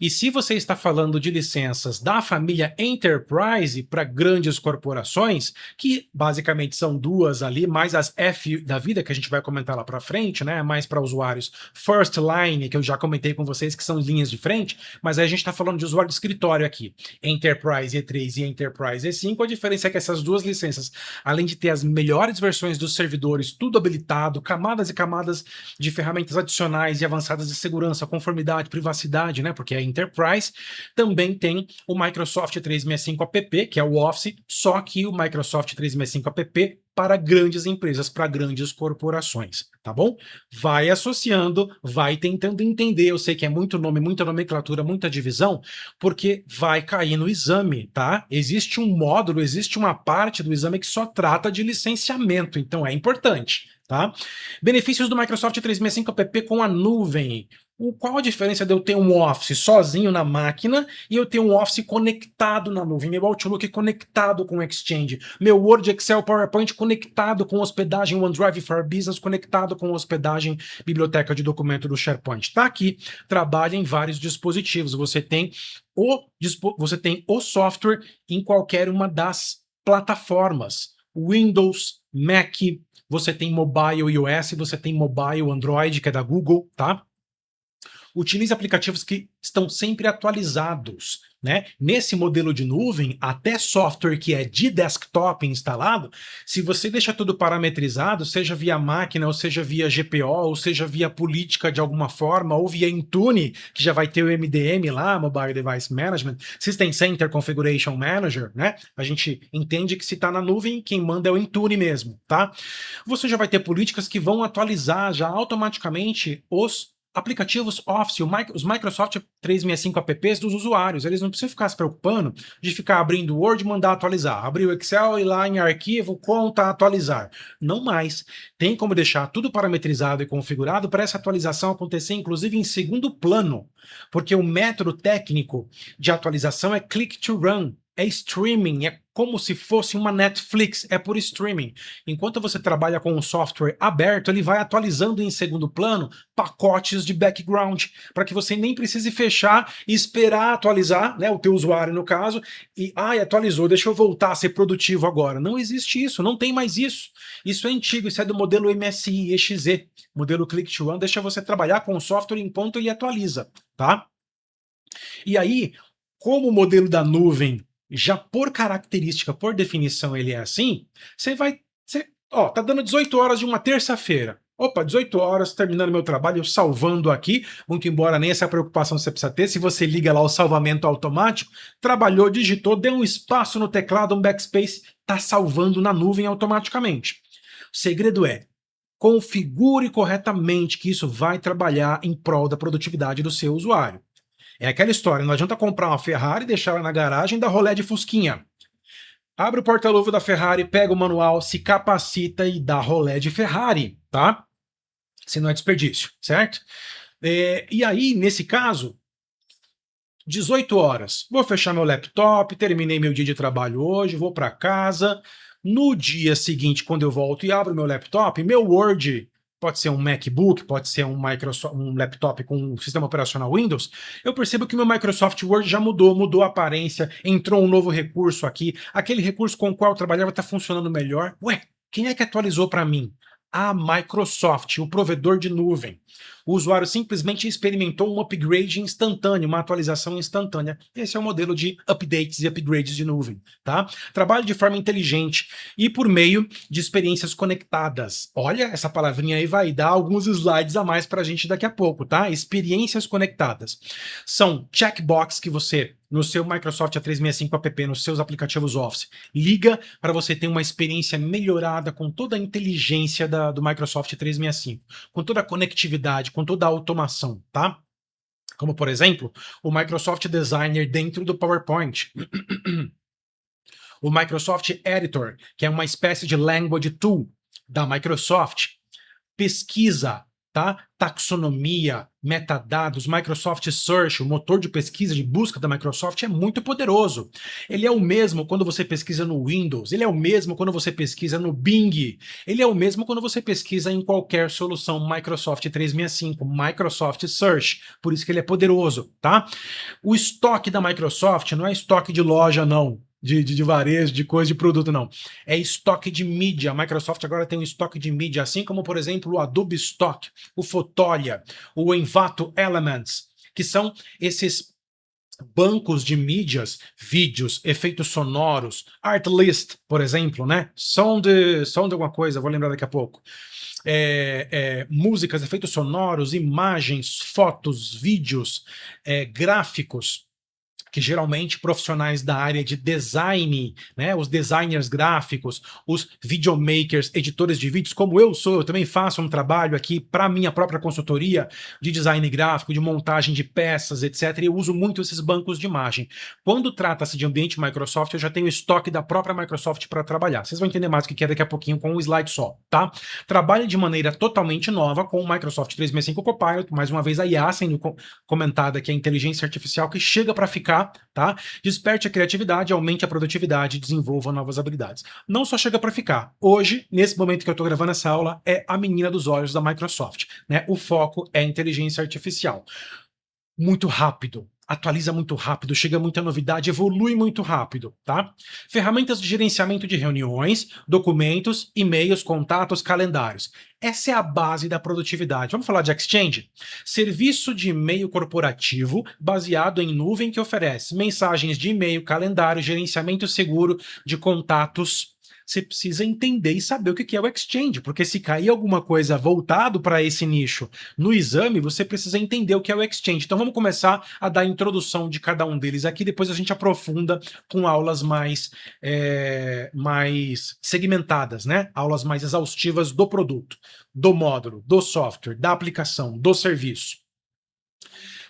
Speaker 1: E se você está falando de licenças da família Enterprise para grandes corporações, que basicamente são duas ali, mais as F da vida, que a gente vai comentar lá para frente, né? Mais para usuários First Line, que eu já comentei com vocês, que são linhas de frente, mas aí a gente está falando de usuário de escritório aqui. Enterprise E3 e Enterprise E5, a diferença é que essas duas licenças, além de ter as melhores versões dos servidores, tudo habilitado, camadas e camadas de ferramentas adicionais e avançadas de segurança, conformidade, privacidade, né? Porque é Enterprise, também tem o Microsoft 365 App, que é o Office, só que o Microsoft 365 App para grandes empresas, para grandes corporações, tá bom? Vai associando, vai tentando entender. Eu sei que é muito nome, muita nomenclatura, muita divisão, porque vai cair no exame, tá? Existe um módulo, existe uma parte do exame que só trata de licenciamento, então é importante, tá? Benefícios do Microsoft 365 App com a nuvem. Qual a diferença de eu ter um Office sozinho na máquina e eu ter um Office conectado na nuvem? Meu Outlook conectado com o Exchange, meu Word, Excel, PowerPoint conectado com hospedagem OneDrive for Business, conectado com hospedagem biblioteca de documento do SharePoint. Está aqui, trabalha em vários dispositivos. Você tem o software em qualquer uma das plataformas. Windows, Mac, você tem mobile iOS, você tem mobile Android, que é da Google, tá? Utilize aplicativos que estão sempre atualizados, né? Nesse modelo de nuvem, até software que é de desktop instalado, se você deixa tudo parametrizado, seja via máquina, ou seja via GPO, ou seja via política de alguma forma, ou via Intune, que já vai ter o MDM lá, Mobile Device Management, System Center Configuration Manager, né? A gente entende que se está na nuvem, quem manda é o Intune mesmo, tá? Você já vai ter políticas que vão atualizar já automaticamente os aplicativos Office, os Microsoft 365 apps dos usuários. Eles não precisam ficar se preocupando de ficar abrindo o Word e mandar atualizar. Abrir o Excel e lá em arquivo, conta, atualizar. Não mais. Tem como deixar tudo parametrizado e configurado para essa atualização acontecer, inclusive em segundo plano, porque o método técnico de atualização é click to run. É streaming, é como se fosse uma Netflix, é por streaming. Enquanto você trabalha com um software aberto, ele vai atualizando em segundo plano pacotes de background, para que você nem precise fechar e esperar atualizar, né, o teu usuário no caso, e atualizou, deixa eu voltar a ser produtivo agora. Não existe isso, não tem mais isso. Isso é antigo, isso é do modelo MSI, EXE, modelo Click to Run, deixa você trabalhar com o software enquanto ele atualiza, tá? E aí, como o modelo da nuvem já por característica, por definição, ele é assim, tá dando 18 horas de uma terça-feira. Opa, 18 horas, terminando meu trabalho, eu salvando aqui, muito embora nem essa preocupação você precisa ter, se você liga lá o salvamento automático, trabalhou, digitou, deu um espaço no teclado, um backspace, tá salvando na nuvem automaticamente. O segredo é, configure corretamente que isso vai trabalhar em prol da produtividade do seu usuário. É aquela história, não adianta comprar uma Ferrari, deixar ela na garagem e dar rolé de fusquinha. Abre o porta-luva da Ferrari, pega o manual, se capacita e dá rolé de Ferrari, tá? Senão é desperdício, certo? E aí, nesse caso, 18 horas. Vou fechar meu laptop, terminei meu dia de trabalho hoje, vou para casa. No dia seguinte, quando eu volto e abro meu laptop, meu Word, pode ser um MacBook, pode ser um laptop com um sistema operacional Windows, eu percebo que meu Microsoft Word já mudou a aparência, entrou um novo recurso aqui, aquele recurso com o qual eu trabalhava está funcionando melhor. Ué, quem é que atualizou para mim? A Microsoft, o provedor de nuvem. O usuário simplesmente experimentou um upgrade instantâneo, uma atualização instantânea. Esse é o modelo de updates e upgrades de nuvem, tá? Trabalho de forma inteligente e por meio de experiências conectadas. Olha, essa palavrinha aí vai dar alguns slides a mais para a gente daqui a pouco, tá? Experiências conectadas. São checkbox que você, no seu Microsoft 365 app, nos seus aplicativos Office, liga para você ter uma experiência melhorada com toda a inteligência do Microsoft 365, com toda a conectividade, com toda a automação, tá? Como, por exemplo, o Microsoft Designer dentro do PowerPoint. O Microsoft Editor, que é uma espécie de language tool da Microsoft. Pesquisa, tá? Taxonomia, metadados, Microsoft Search, o motor de pesquisa de busca da Microsoft é muito poderoso. Ele é o mesmo quando você pesquisa no Windows, ele é o mesmo quando você pesquisa no Bing, ele é o mesmo quando você pesquisa em qualquer solução Microsoft 365, Microsoft Search, por isso que ele é poderoso, tá? O estoque da Microsoft não é estoque de loja, não. De varejo, de coisa, de produto, não. É estoque de mídia. A Microsoft agora tem um estoque de mídia, assim como, por exemplo, o Adobe Stock, o Fotolia, o Envato Elements, que são esses bancos de mídias, vídeos, efeitos sonoros, Artlist, por exemplo, né? Som de alguma coisa, vou lembrar daqui a pouco. Músicas, efeitos sonoros, imagens, fotos, vídeos, gráficos, que geralmente profissionais da área de design, né, os designers gráficos, os videomakers, editores de vídeos, como eu sou, eu também faço um trabalho aqui para minha própria consultoria de design gráfico, de montagem de peças, etc. E eu uso muito esses bancos de imagem. Quando trata-se de ambiente Microsoft, eu já tenho estoque da própria Microsoft para trabalhar. Vocês vão entender mais o que é daqui a pouquinho com um slide só, tá? Trabalhe de maneira totalmente nova com o Microsoft 365 Copilot, mais uma vez a IA sendo comentada, que é a inteligência artificial que chega para ficar, tá? Desperte a criatividade, aumente a produtividade, desenvolva novas habilidades. Não só chega para ficar. Hoje, nesse momento que eu estou gravando essa aula, é a menina dos olhos da Microsoft, né? O foco é a inteligência artificial. Muito rápido, atualiza muito rápido, chega muita novidade, evolui muito rápido, tá? Ferramentas de gerenciamento de reuniões, documentos, e-mails, contatos, calendários. Essa é a base da produtividade. Vamos falar de Exchange? Serviço de e-mail corporativo baseado em nuvem que oferece mensagens de e-mail, calendário, gerenciamento seguro de contatos. Você precisa entender e saber o que é o Exchange, porque se cair alguma coisa voltado para esse nicho no exame, você precisa entender o que é o Exchange. Então vamos começar a dar a introdução de cada um deles aqui, depois a gente aprofunda com aulas mais segmentadas, né? Aulas mais exaustivas do produto, do módulo, do software, da aplicação, do serviço.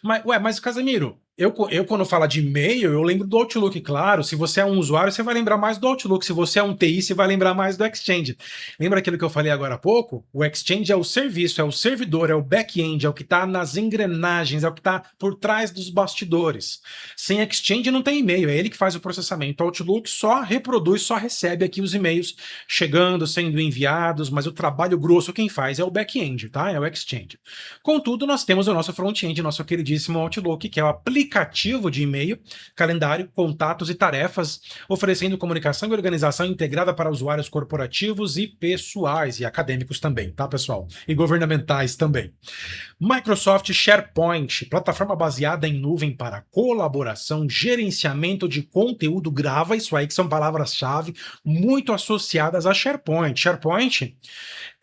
Speaker 1: Mas Casemiro, eu quando falo de e-mail, eu lembro do Outlook, claro. Se você é um usuário, você vai lembrar mais do Outlook. Se você é um TI, você vai lembrar mais do Exchange. Lembra aquilo que eu falei agora há pouco? O Exchange é o serviço, é o servidor, é o back-end, é o que está nas engrenagens, é o que está por trás dos bastidores. Sem Exchange não tem e-mail, é ele que faz o processamento. O Outlook só reproduz, só recebe aqui os e-mails chegando, sendo enviados, mas o trabalho grosso quem faz é o back-end, tá? É o Exchange. Contudo, nós temos o nosso front-end, nosso queridíssimo Outlook, que é o aplicativo de e-mail, calendário, contatos e tarefas, oferecendo comunicação e organização integrada para usuários corporativos e pessoais, e acadêmicos também, tá, pessoal? E governamentais também. Microsoft SharePoint, plataforma baseada em nuvem para colaboração, gerenciamento de conteúdo, grava isso aí que são palavras-chave muito associadas a SharePoint. SharePoint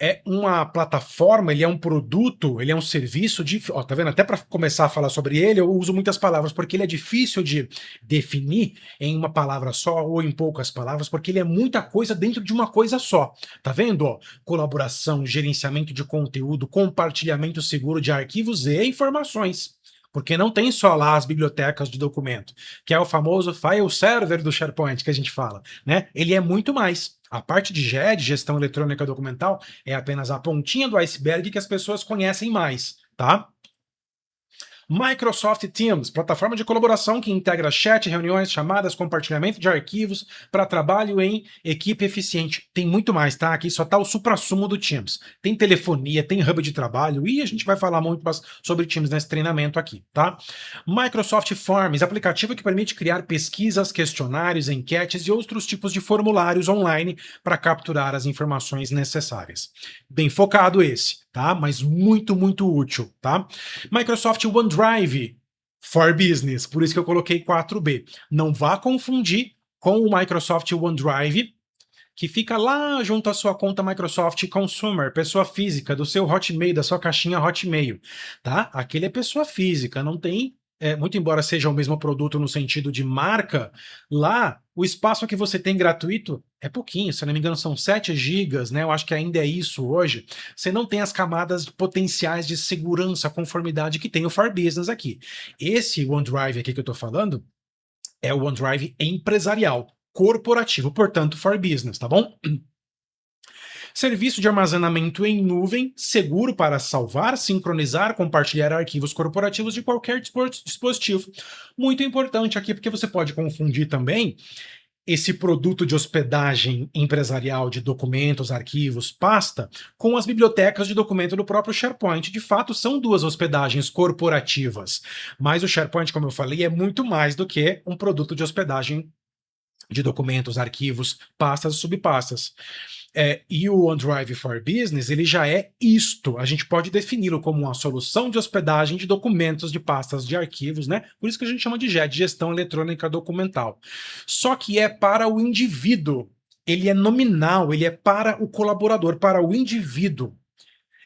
Speaker 1: é uma plataforma, ele é um produto, ele é um serviço de, ó, tá vendo? Até para começar a falar sobre ele, eu uso muitas palavras porque ele é difícil de definir em uma palavra só ou em poucas palavras, porque ele é muita coisa dentro de uma coisa só. Tá vendo? Ó, colaboração, gerenciamento de conteúdo, compartilhamento seguro de arquivos e informações. Porque não tem só lá as bibliotecas de documento, que é o famoso file server do SharePoint que a gente fala, né? Ele é muito mais. A parte de GED, gestão eletrônica documental, é apenas a pontinha do iceberg que as pessoas conhecem mais, tá? Microsoft Teams, plataforma de colaboração que integra chat, reuniões, chamadas, compartilhamento de arquivos para trabalho em equipe eficiente. Tem muito mais, tá? Aqui só tá o suprassumo do Teams. Tem telefonia, tem hub de trabalho e a gente vai falar muito sobre Teams nesse treinamento aqui, tá? Microsoft Forms, aplicativo que permite criar pesquisas, questionários, enquetes e outros tipos de formulários online para capturar as informações necessárias. Bem focado esse, tá? Mas muito, muito útil, tá? Microsoft OneDrive for Business, por isso que eu coloquei 4B. Não vá confundir com o Microsoft OneDrive, que fica lá junto à sua conta Microsoft Consumer, pessoa física, do seu Hotmail, da sua caixinha Hotmail, tá? Aquele é pessoa física, não tem, muito embora seja o mesmo produto no sentido de marca, lá o espaço que você tem gratuito é pouquinho, se eu não me engano são 7 gigas, né? Eu acho que ainda é isso hoje. Você não tem as camadas potenciais de segurança, conformidade que tem o For Business aqui. Esse OneDrive aqui que eu tô falando é o OneDrive empresarial, corporativo, portanto, For Business, tá bom? Serviço de armazenamento em nuvem, seguro para salvar, sincronizar, compartilhar arquivos corporativos de qualquer dispositivo. Muito importante aqui, porque você pode confundir também esse produto de hospedagem empresarial de documentos, arquivos, pasta, com as bibliotecas de documento do próprio SharePoint. De fato, são duas hospedagens corporativas, mas o SharePoint, como eu falei, é muito mais do que um produto de hospedagem de documentos, arquivos, pastas e subpastas. E o OneDrive for Business, ele já é isto. A gente pode defini-lo como uma solução de hospedagem de documentos, de pastas, de arquivos, né? Por isso que a gente chama de GED, Gestão Eletrônica Documental. Só que é para o indivíduo. Ele é nominal, ele é para o colaborador, para o indivíduo.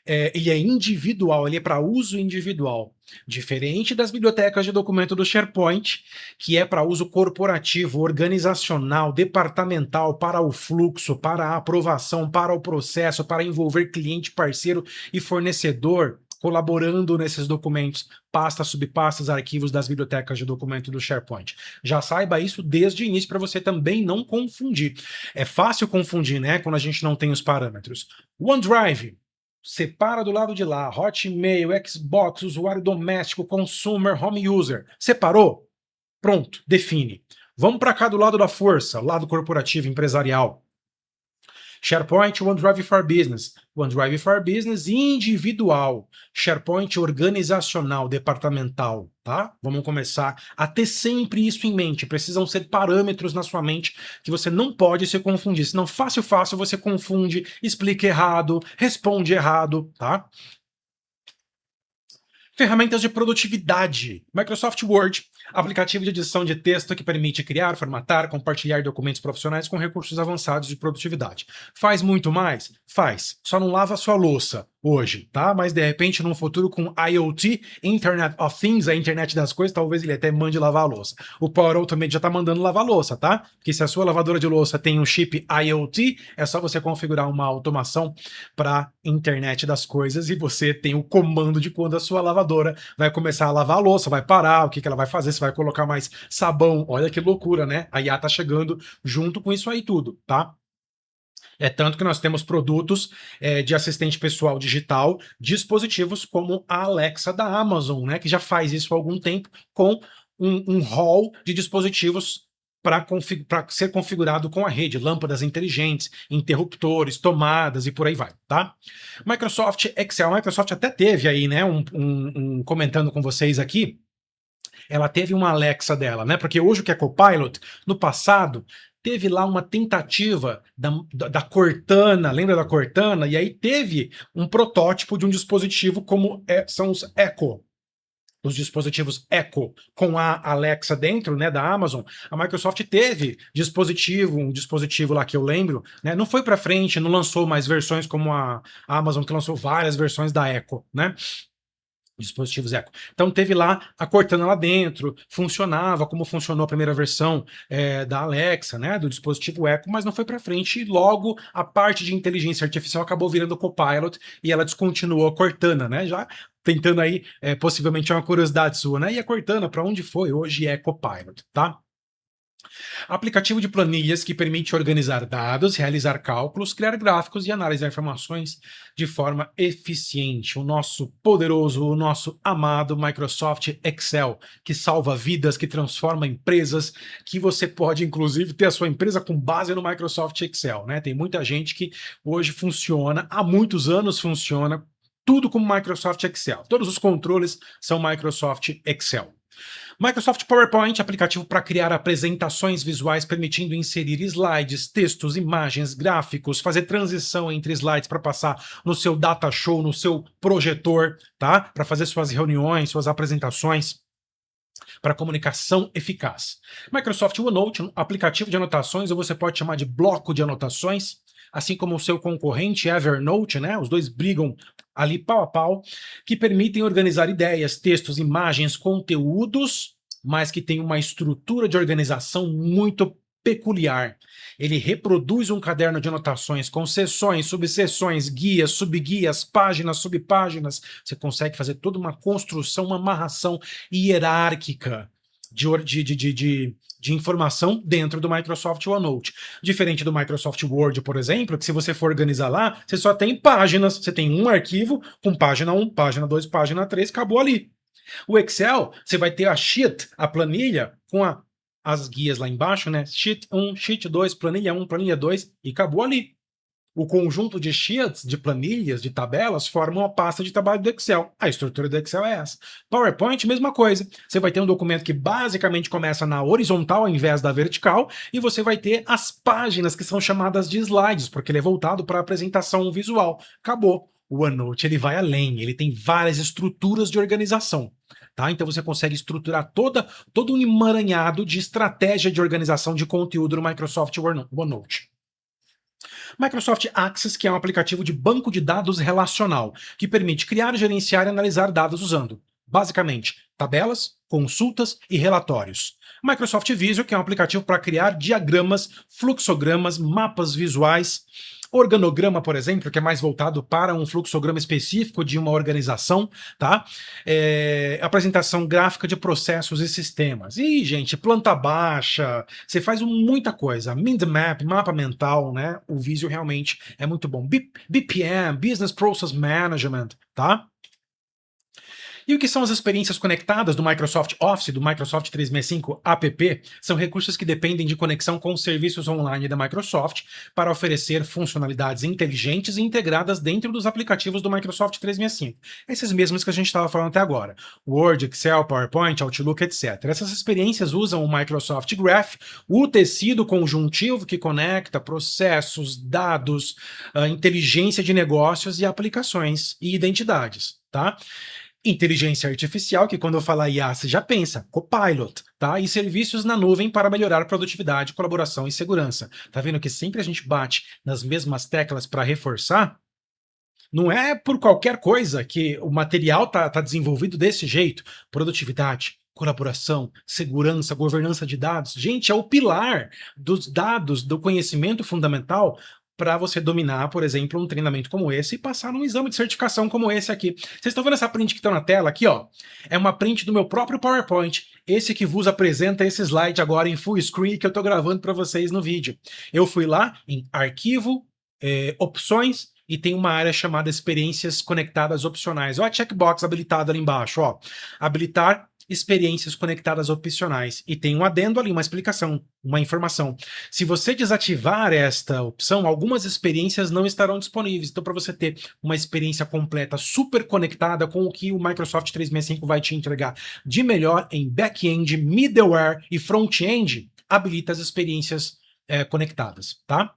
Speaker 1: Ele é individual, ele é para uso individual. Diferente das bibliotecas de documento do SharePoint, que é para uso corporativo, organizacional, departamental, para o fluxo, para a aprovação, para o processo, para envolver cliente, parceiro e fornecedor colaborando nesses documentos, pastas, subpastas, arquivos das bibliotecas de documento do SharePoint. Já saiba isso desde o início para você também não confundir. É fácil confundir, né, quando a gente não tem os parâmetros. OneDrive. Separa do lado de lá, Hotmail, Xbox, usuário doméstico, consumer, home user. Separou? Pronto, define. Vamos para cá do lado da força, lado corporativo, empresarial. SharePoint, OneDrive for Business. OneDrive for Business individual. SharePoint organizacional, departamental, tá? Vamos começar a ter sempre isso em mente. Precisam ser parâmetros na sua mente que você não pode se confundir. Senão, fácil você confunde, explica errado, responde errado, tá? Ferramentas de produtividade. Microsoft Word, aplicativo de edição de texto que permite criar, formatar, compartilhar documentos profissionais com recursos avançados de produtividade. Faz muito mais? Faz. Só não lava a sua louça hoje, tá? Mas de repente, num futuro com IoT, Internet of Things, a internet das coisas, talvez ele até mande lavar a louça. O Power Automate já tá mandando lavar a louça, tá? Porque se a sua lavadora de louça tem um chip IoT, é só você configurar uma automação para internet das coisas e você tem o comando de quando a sua lavadora vai começar a lavar a louça, vai parar, o que ela vai fazer, se vai colocar mais sabão. Olha que loucura, né? A IA tá chegando junto com isso aí tudo, tá? É tanto que nós temos produtos de assistente pessoal digital, dispositivos como a Alexa da Amazon, né, que já faz isso há algum tempo com um hall de dispositivos para ser configurado com a rede, lâmpadas inteligentes, interruptores, tomadas e por aí vai, tá? Microsoft Excel, a Microsoft até teve aí, né, comentando com vocês aqui, ela teve uma Alexa dela, né? Porque hoje o que é Copilot, no passado, teve lá uma tentativa da Cortana, lembra da Cortana? E aí teve um protótipo de um dispositivo como são os Echo. Os dispositivos Echo com a Alexa dentro, né, da Amazon. A Microsoft teve um dispositivo lá que eu lembro, né? Não foi para frente, não lançou mais versões como a Amazon, que lançou várias versões da Echo, né? Dispositivos Echo. Então teve lá a Cortana lá dentro, funcionava como funcionou a primeira versão da Alexa, né, do dispositivo Echo, mas não foi para frente e logo a parte de inteligência artificial acabou virando Copilot e ela descontinuou a Cortana, né, já tentando aí, possivelmente é uma curiosidade sua, né, e a Cortana para onde foi? Hoje é Copilot, tá? Aplicativo de planilhas que permite organizar dados, realizar cálculos, criar gráficos e analisar informações de forma eficiente. O nosso poderoso, o nosso amado Microsoft Excel, que salva vidas, que transforma empresas, que você pode, inclusive, ter a sua empresa com base no Microsoft Excel, né? Tem muita gente que hoje funciona, há muitos anos funciona, tudo como Microsoft Excel. Todos os controles são Microsoft Excel. Microsoft PowerPoint, aplicativo para criar apresentações visuais, permitindo inserir slides, textos, imagens, gráficos, fazer transição entre slides para passar no seu data show, no seu projetor, tá? Para fazer suas reuniões, suas apresentações, para comunicação eficaz. Microsoft OneNote, aplicativo de anotações, ou você pode chamar de bloco de anotações, assim como o seu concorrente Evernote, né? Os dois brigam ali pau a pau, que permitem organizar ideias, textos, imagens, conteúdos, mas que tem uma estrutura de organização muito peculiar. Ele reproduz um caderno de anotações com seções, subseções, guias, subguias, páginas, subpáginas. Você consegue fazer toda uma construção, uma amarração hierárquica de informação dentro do Microsoft OneNote. Diferente do Microsoft Word, por exemplo, que se você for organizar lá, você só tem páginas, você tem um arquivo com página 1, página 2, página 3, acabou ali. O Excel, você vai ter a sheet, a planilha, com as guias lá embaixo, né? Sheet 1, Sheet 2, planilha 1, planilha 2, e acabou ali. O conjunto de sheets, de planilhas, de tabelas, formam a pasta de trabalho do Excel. A estrutura do Excel é essa. PowerPoint, mesma coisa. Você vai ter um documento que basicamente começa na horizontal ao invés da vertical, e você vai ter as páginas que são chamadas de slides, porque ele é voltado para a apresentação visual. Acabou. O OneNote ele vai além, ele tem várias estruturas de organização. Tá? Então você consegue estruturar todo um emaranhado de estratégia de organização de conteúdo no Microsoft OneNote. Microsoft Access, que é um aplicativo de banco de dados relacional, que permite criar, gerenciar e analisar dados usando, basicamente, tabelas, consultas e relatórios. Microsoft Visio, que é um aplicativo para criar diagramas, fluxogramas, mapas visuais, organograma, por exemplo, que é mais voltado para um fluxograma específico de uma organização, tá? Apresentação gráfica de processos e sistemas. E, gente, planta baixa, você faz muita coisa. Mind map, mapa mental, né? O Visio realmente é muito bom. BPM, Business Process Management, tá? E o que são as experiências conectadas do Microsoft Office, do Microsoft 365 app? São recursos que dependem de conexão com os serviços online da Microsoft para oferecer funcionalidades inteligentes e integradas dentro dos aplicativos do Microsoft 365. Esses mesmos que a gente estava falando até agora. Word, Excel, PowerPoint, Outlook, etc. Essas experiências usam o Microsoft Graph, o tecido conjuntivo que conecta processos, dados, inteligência de negócios e aplicações e identidades, tá? Inteligência artificial, que quando eu falar IA, você já pensa, Copilot, tá? E serviços na nuvem para melhorar produtividade, colaboração e segurança. Tá vendo que sempre a gente bate nas mesmas teclas para reforçar? Não é por qualquer coisa que o material tá desenvolvido desse jeito. Produtividade, colaboração, segurança, governança de dados. Gente, é o pilar dos dados, do conhecimento fundamental para você dominar, por exemplo, um treinamento como esse e passar num exame de certificação como esse aqui. Vocês estão vendo essa print que está na tela aqui, ó? É uma print do meu próprio PowerPoint. Esse que vos apresenta esse slide agora em full screen que eu estou gravando para vocês no vídeo. Eu fui lá em Arquivo, Opções, e tem uma área chamada Experiências Conectadas Opcionais. Olha a checkbox habilitada ali embaixo, ó. Habilitar experiências conectadas opcionais. E tem um adendo ali, uma explicação, uma informação. Se você desativar esta opção, algumas experiências não estarão disponíveis. Então, para você ter uma experiência completa, super conectada com o que o Microsoft 365 vai te entregar de melhor em back-end, middleware e front-end, habilita as experiências conectadas, tá?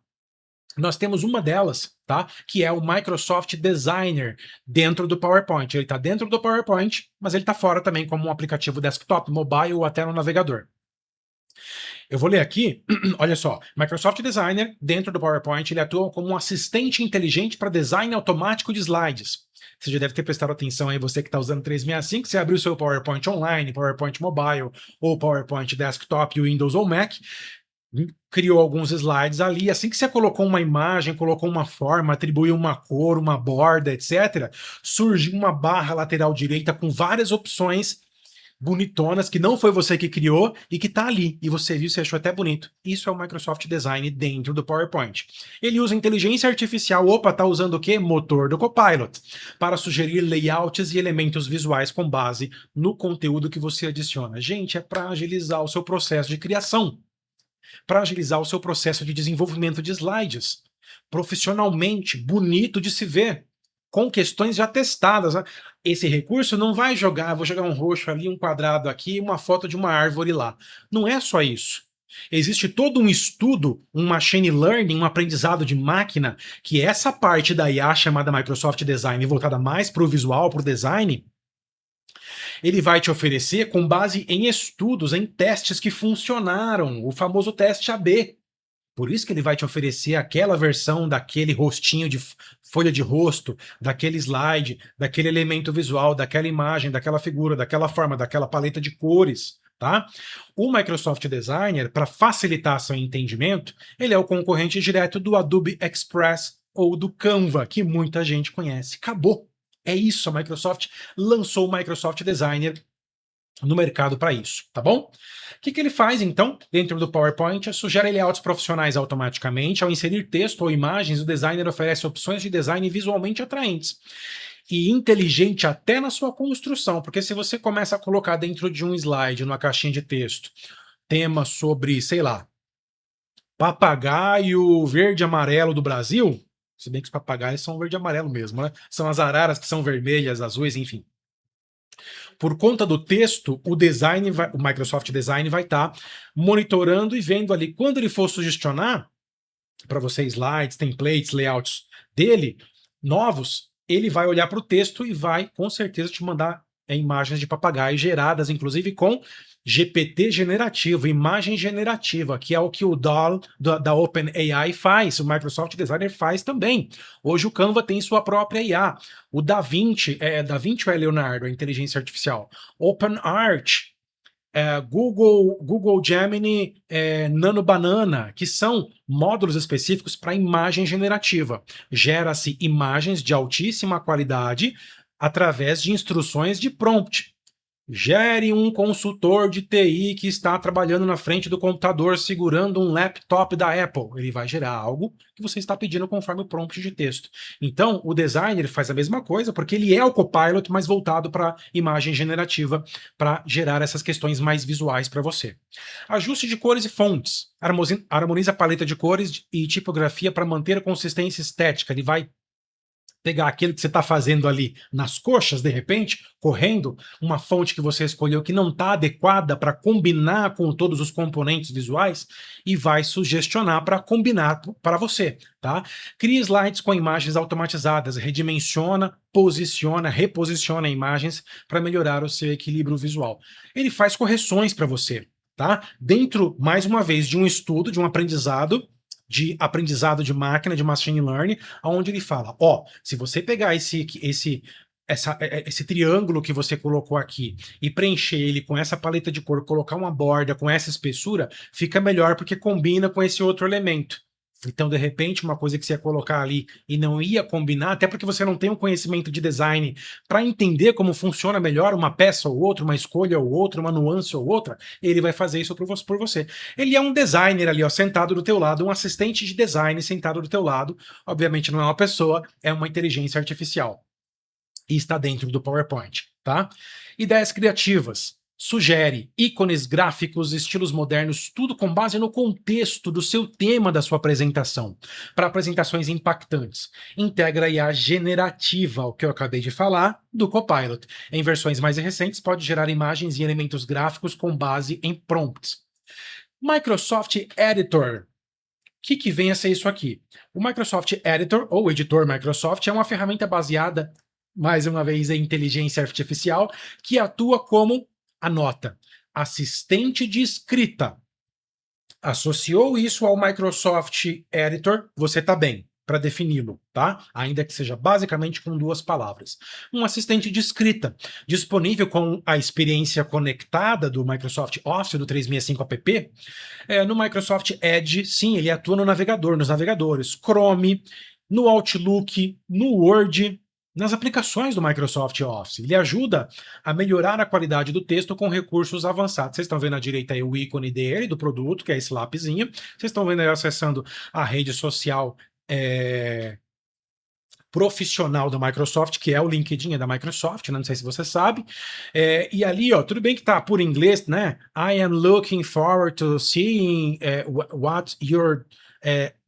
Speaker 1: Nós temos uma delas, tá? Que é o Microsoft Designer dentro do PowerPoint. Ele está dentro do PowerPoint, mas ele está fora também como um aplicativo desktop, mobile ou até no navegador. Eu vou ler aqui, olha só, Microsoft Designer, dentro do PowerPoint, ele atua como um assistente inteligente para design automático de slides. Você já deve ter prestado atenção aí, você que está usando 365, você abriu o seu PowerPoint online, PowerPoint mobile, ou PowerPoint desktop, Windows ou Mac, criou alguns slides ali, assim que você colocou uma imagem, colocou uma forma, atribuiu uma cor, uma borda, etc., surgiu uma barra lateral direita com várias opções bonitonas, que não foi você que criou e que tá ali, e você viu, você achou até bonito. Isso é o Microsoft Design dentro do PowerPoint. Ele usa inteligência artificial, tá usando o quê? Motor do Copilot, para sugerir layouts e elementos visuais com base no conteúdo que você adiciona. Gente, é para agilizar o seu processo de criação, para agilizar o seu processo de desenvolvimento de slides, profissionalmente, bonito de se ver, com questões já testadas. Esse recurso não vai jogar, vou jogar um roxo ali, um quadrado aqui, uma foto de uma árvore lá. Não é só isso. Existe todo um estudo, um machine learning, um aprendizado de máquina, que essa parte da IA chamada Microsoft Design, voltada mais para o visual, para o design, ele vai te oferecer com base em estudos, em testes que funcionaram, o famoso teste AB. Por isso que ele vai te oferecer aquela versão daquele rostinho de folha de rosto, daquele slide, daquele elemento visual, daquela imagem, daquela figura, daquela forma, daquela paleta de cores, tá? O Microsoft Designer, para facilitar seu entendimento, ele é o concorrente direto do Adobe Express ou do Canva, que muita gente conhece. Acabou. É isso, a Microsoft lançou o Microsoft Designer no mercado para isso, tá bom? O que ele faz, então, dentro do PowerPoint? Sugere layouts profissionais automaticamente. Ao inserir texto ou imagens, o designer oferece opções de design visualmente atraentes e inteligente até na sua construção, porque se você começa a colocar dentro de um slide, numa caixinha de texto, tema sobre, sei lá, papagaio verde e amarelo do Brasil, se bem que os papagaios são verde e amarelo mesmo, né? São as araras que são vermelhas, azuis, enfim. Por conta do texto, o Microsoft Design vai estar monitorando e vendo ali. Quando ele for sugestionar para você slides, templates, layouts dele, novos, ele vai olhar para o texto e vai, com certeza, te mandar imagens de papagaio geradas, inclusive com GPT generativo, imagem generativa, que é o que o DALL da OpenAI faz, o Microsoft Designer faz também. Hoje o Canva tem sua própria IA. O DaVinci, DaVinci ou é Leonardo, a inteligência artificial? OpenArt, Google Gemini, Nano Banana, que são módulos específicos para imagem generativa. Gera-se imagens de altíssima qualidade através de instruções de prompt. Gere um consultor de TI que está trabalhando na frente do computador segurando um laptop da Apple. Ele vai gerar algo que você está pedindo conforme o prompt de texto. Então, o designer faz a mesma coisa, porque ele é o Copilot, mas voltado para imagem generativa, para gerar essas questões mais visuais para você. Ajuste de cores e fontes. Harmoniza a paleta de cores e tipografia para manter a consistência estética. Ele vai pegar aquilo que você está fazendo ali nas coxas, de repente, correndo, uma fonte que você escolheu que não está adequada para combinar com todos os componentes visuais e vai sugestionar para combinar para você, tá? Cria slides com imagens automatizadas, redimensiona, posiciona, reposiciona imagens para melhorar o seu equilíbrio visual. Ele faz correções para você, tá? Dentro, mais uma vez, de um estudo, de um aprendizado de máquina, de machine learning, onde ele fala, se você pegar esse triângulo que você colocou aqui e preencher ele com essa paleta de cor, colocar uma borda com essa espessura, fica melhor porque combina com esse outro elemento. Então, de repente, uma coisa que você ia colocar ali e não ia combinar, até porque você não tem um conhecimento de design para entender como funciona melhor uma peça ou outra, uma escolha ou outra, uma nuance ou outra, ele vai fazer isso por você. Ele é um designer ali, sentado do teu lado, um assistente de design sentado do teu lado. Obviamente não é uma pessoa, é uma inteligência artificial. E está dentro do PowerPoint, tá? Ideias criativas. Sugere ícones, gráficos, estilos modernos, tudo com base no contexto do seu tema da sua apresentação, para apresentações impactantes. Integra a IA generativa, o que eu acabei de falar, do Copilot. Em versões mais recentes, pode gerar imagens e elementos gráficos com base em prompts. Microsoft Editor. O que vem a ser isso aqui? O Microsoft Editor, ou editor Microsoft, é uma ferramenta baseada, mais uma vez, em inteligência artificial, que atua como, anota, assistente de escrita. Associou isso ao Microsoft Editor, você está bem, para defini-lo, tá? Ainda que seja basicamente com duas palavras. Um assistente de escrita, disponível com a experiência conectada do Microsoft Office, do 365 app. No Microsoft Edge, sim, ele atua no navegador, nos navegadores, Chrome, no Outlook, no Word, nas aplicações do Microsoft Office. Ele ajuda a melhorar a qualidade do texto com recursos avançados. Vocês estão vendo à direita aí o ícone dele, do produto, que é esse lapisinho. Vocês estão vendo aí acessando a rede social profissional da Microsoft, que é o LinkedIn da Microsoft, né? Não sei se você sabe. E ali, tudo bem que tá por inglês, né? I am looking forward to seeing what your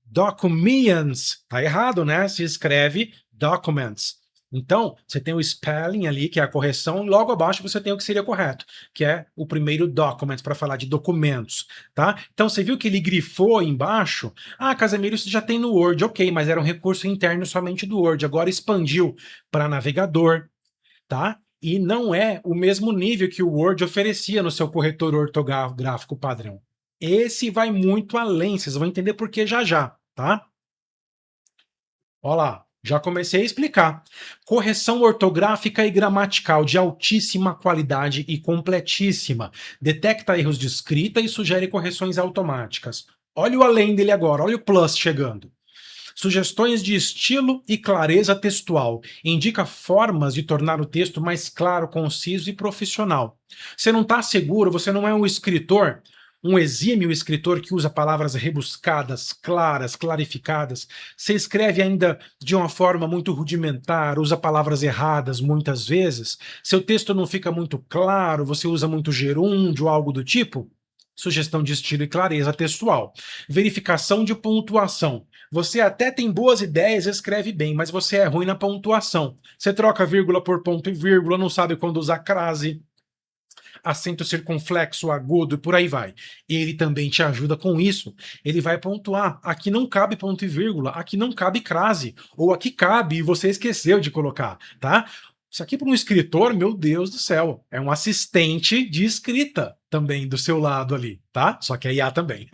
Speaker 1: documents. Tá errado, né? Se escreve documents. Então, você tem o spelling ali, que é a correção, e logo abaixo você tem o que seria correto, que é o primeiro document, para falar de documentos, tá? Então, você viu que ele grifou embaixo? Casemiro, isso já tem no Word, ok, mas era um recurso interno somente do Word, agora expandiu para navegador, tá? E não é o mesmo nível que o Word oferecia no seu corretor ortográfico padrão. Esse vai muito além, vocês vão entender por que já, tá? Olha lá. Já comecei a explicar. Correção ortográfica e gramatical de altíssima qualidade e completíssima. Detecta erros de escrita e sugere correções automáticas. Olha o além dele agora, olha o plus chegando. Sugestões de estilo e clareza textual. Indica formas de tornar o texto mais claro, conciso e profissional. Você não está seguro, você não é um escritor, um exímio escritor que usa palavras rebuscadas, claras, clarificadas. Você escreve ainda de uma forma muito rudimentar, usa palavras erradas muitas vezes. Seu texto não fica muito claro, você usa muito gerúndio, algo do tipo. Sugestão de estilo e clareza textual. Verificação de pontuação. Você até tem boas ideias, escreve bem, mas você é ruim na pontuação. Você troca vírgula por ponto e vírgula, não sabe quando usar crase, acento circunflexo, agudo e por aí vai. Ele também te ajuda com isso. Ele vai pontuar. Aqui não cabe ponto e vírgula, aqui não cabe crase, ou aqui cabe e você esqueceu de colocar, tá? Isso aqui para um escritor, meu Deus do céu, é um assistente de escrita também do seu lado ali, tá? Só que aí há também.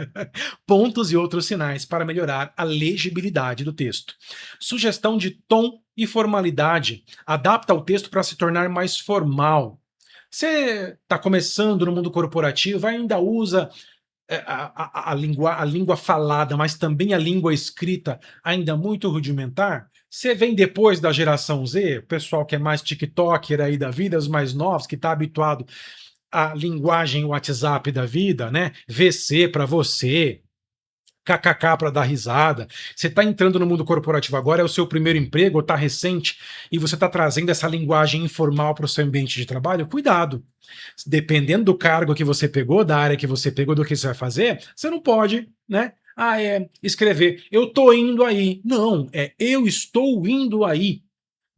Speaker 1: Pontos e outros sinais para melhorar a legibilidade do texto. Sugestão de tom e formalidade. Adapta o texto para se tornar mais formal. Você está começando no mundo corporativo, ainda usa a língua falada, mas também a língua escrita ainda muito rudimentar. Você vem depois da geração Z, o pessoal que é mais TikToker aí da vida, os mais novos, que está habituado à linguagem WhatsApp da vida, né? VC para você, KKK para dar risada. Você está entrando no mundo corporativo agora, é o seu primeiro emprego, ou está recente, e você está trazendo essa linguagem informal para o seu ambiente de trabalho, cuidado. Dependendo do cargo que você pegou, da área que você pegou, do que você vai fazer, você não pode, né? Escrever, eu tô indo aí. Não, eu estou indo aí.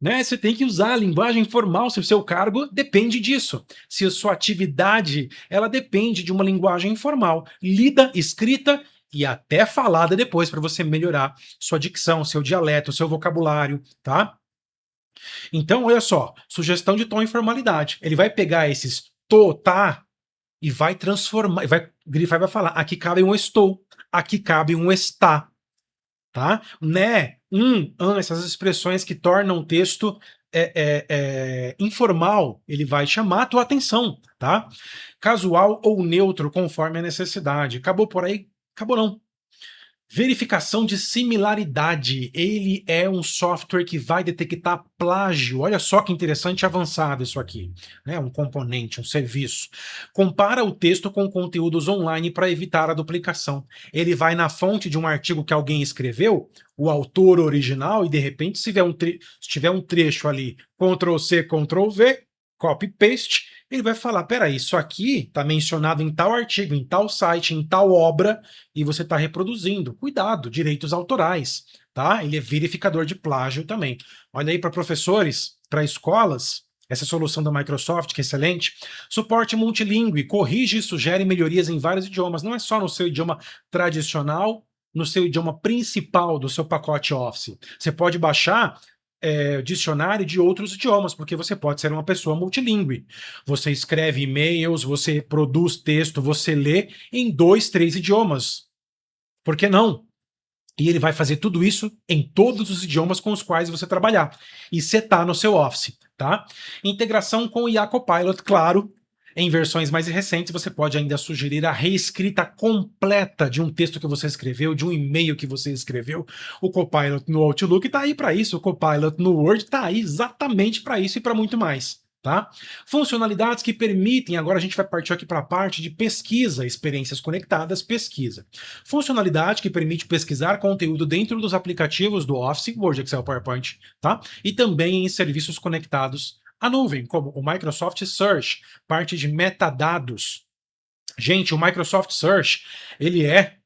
Speaker 1: Né? Você tem que usar a linguagem formal se o seu cargo depende disso. Se a sua atividade ela depende de uma linguagem informal, lida, escrita e até falada depois para você melhorar sua dicção, seu dialeto, seu vocabulário, tá? Então, olha só, sugestão de tom e formalidade. Ele vai pegar esses tô, tá e vai transformar, vai grifar e vai falar: aqui cabe um estou, aqui cabe um está, tá? Né, essas expressões que tornam o texto informal, ele vai chamar a tua atenção, tá? Casual ou neutro, conforme a necessidade. Acabou por aí? Acabou não. Verificação de similaridade. Ele é um software que vai detectar plágio. Olha só que interessante e avançado isso aqui. Né? Um componente, um serviço. Compara o texto com conteúdos online para evitar a duplicação. Ele vai na fonte de um artigo que alguém escreveu, o autor original, e de repente, se tiver um trecho ali, Ctrl+C, Ctrl+V, copy-paste, ele vai falar, peraí, isso aqui está mencionado em tal artigo, em tal site, em tal obra, e você está reproduzindo. Cuidado, direitos autorais, tá? Ele é verificador de plágio também. Olha aí para professores, para escolas, essa solução da Microsoft, que é excelente. Suporte multilingüe, corrige e sugere melhorias em vários idiomas. Não é só no seu idioma tradicional, no seu idioma principal do seu pacote Office. Você pode baixar dicionário de outros idiomas, porque você pode ser uma pessoa multilingüe. Você escreve e-mails, você produz texto, você lê em 2, 3 idiomas. Por que não? E ele vai fazer tudo isso em todos os idiomas com os quais você trabalhar. E setar no seu Office, tá? Integração com o IA Copilot, claro. Em versões mais recentes, você pode ainda sugerir a reescrita completa de um texto que você escreveu, de um e-mail que você escreveu. O Copilot no Outlook está aí para isso, o Copilot no Word está aí exatamente para isso e para muito mais. Tá? Funcionalidades que permitem, agora a gente vai partir aqui para a parte de pesquisa, experiências conectadas, pesquisa. Funcionalidade que permite pesquisar conteúdo dentro dos aplicativos do Office, Word, Excel, PowerPoint, tá? E também em serviços conectados à nuvem, como o Microsoft Search, parte de metadados. Gente, o Microsoft Search, ele é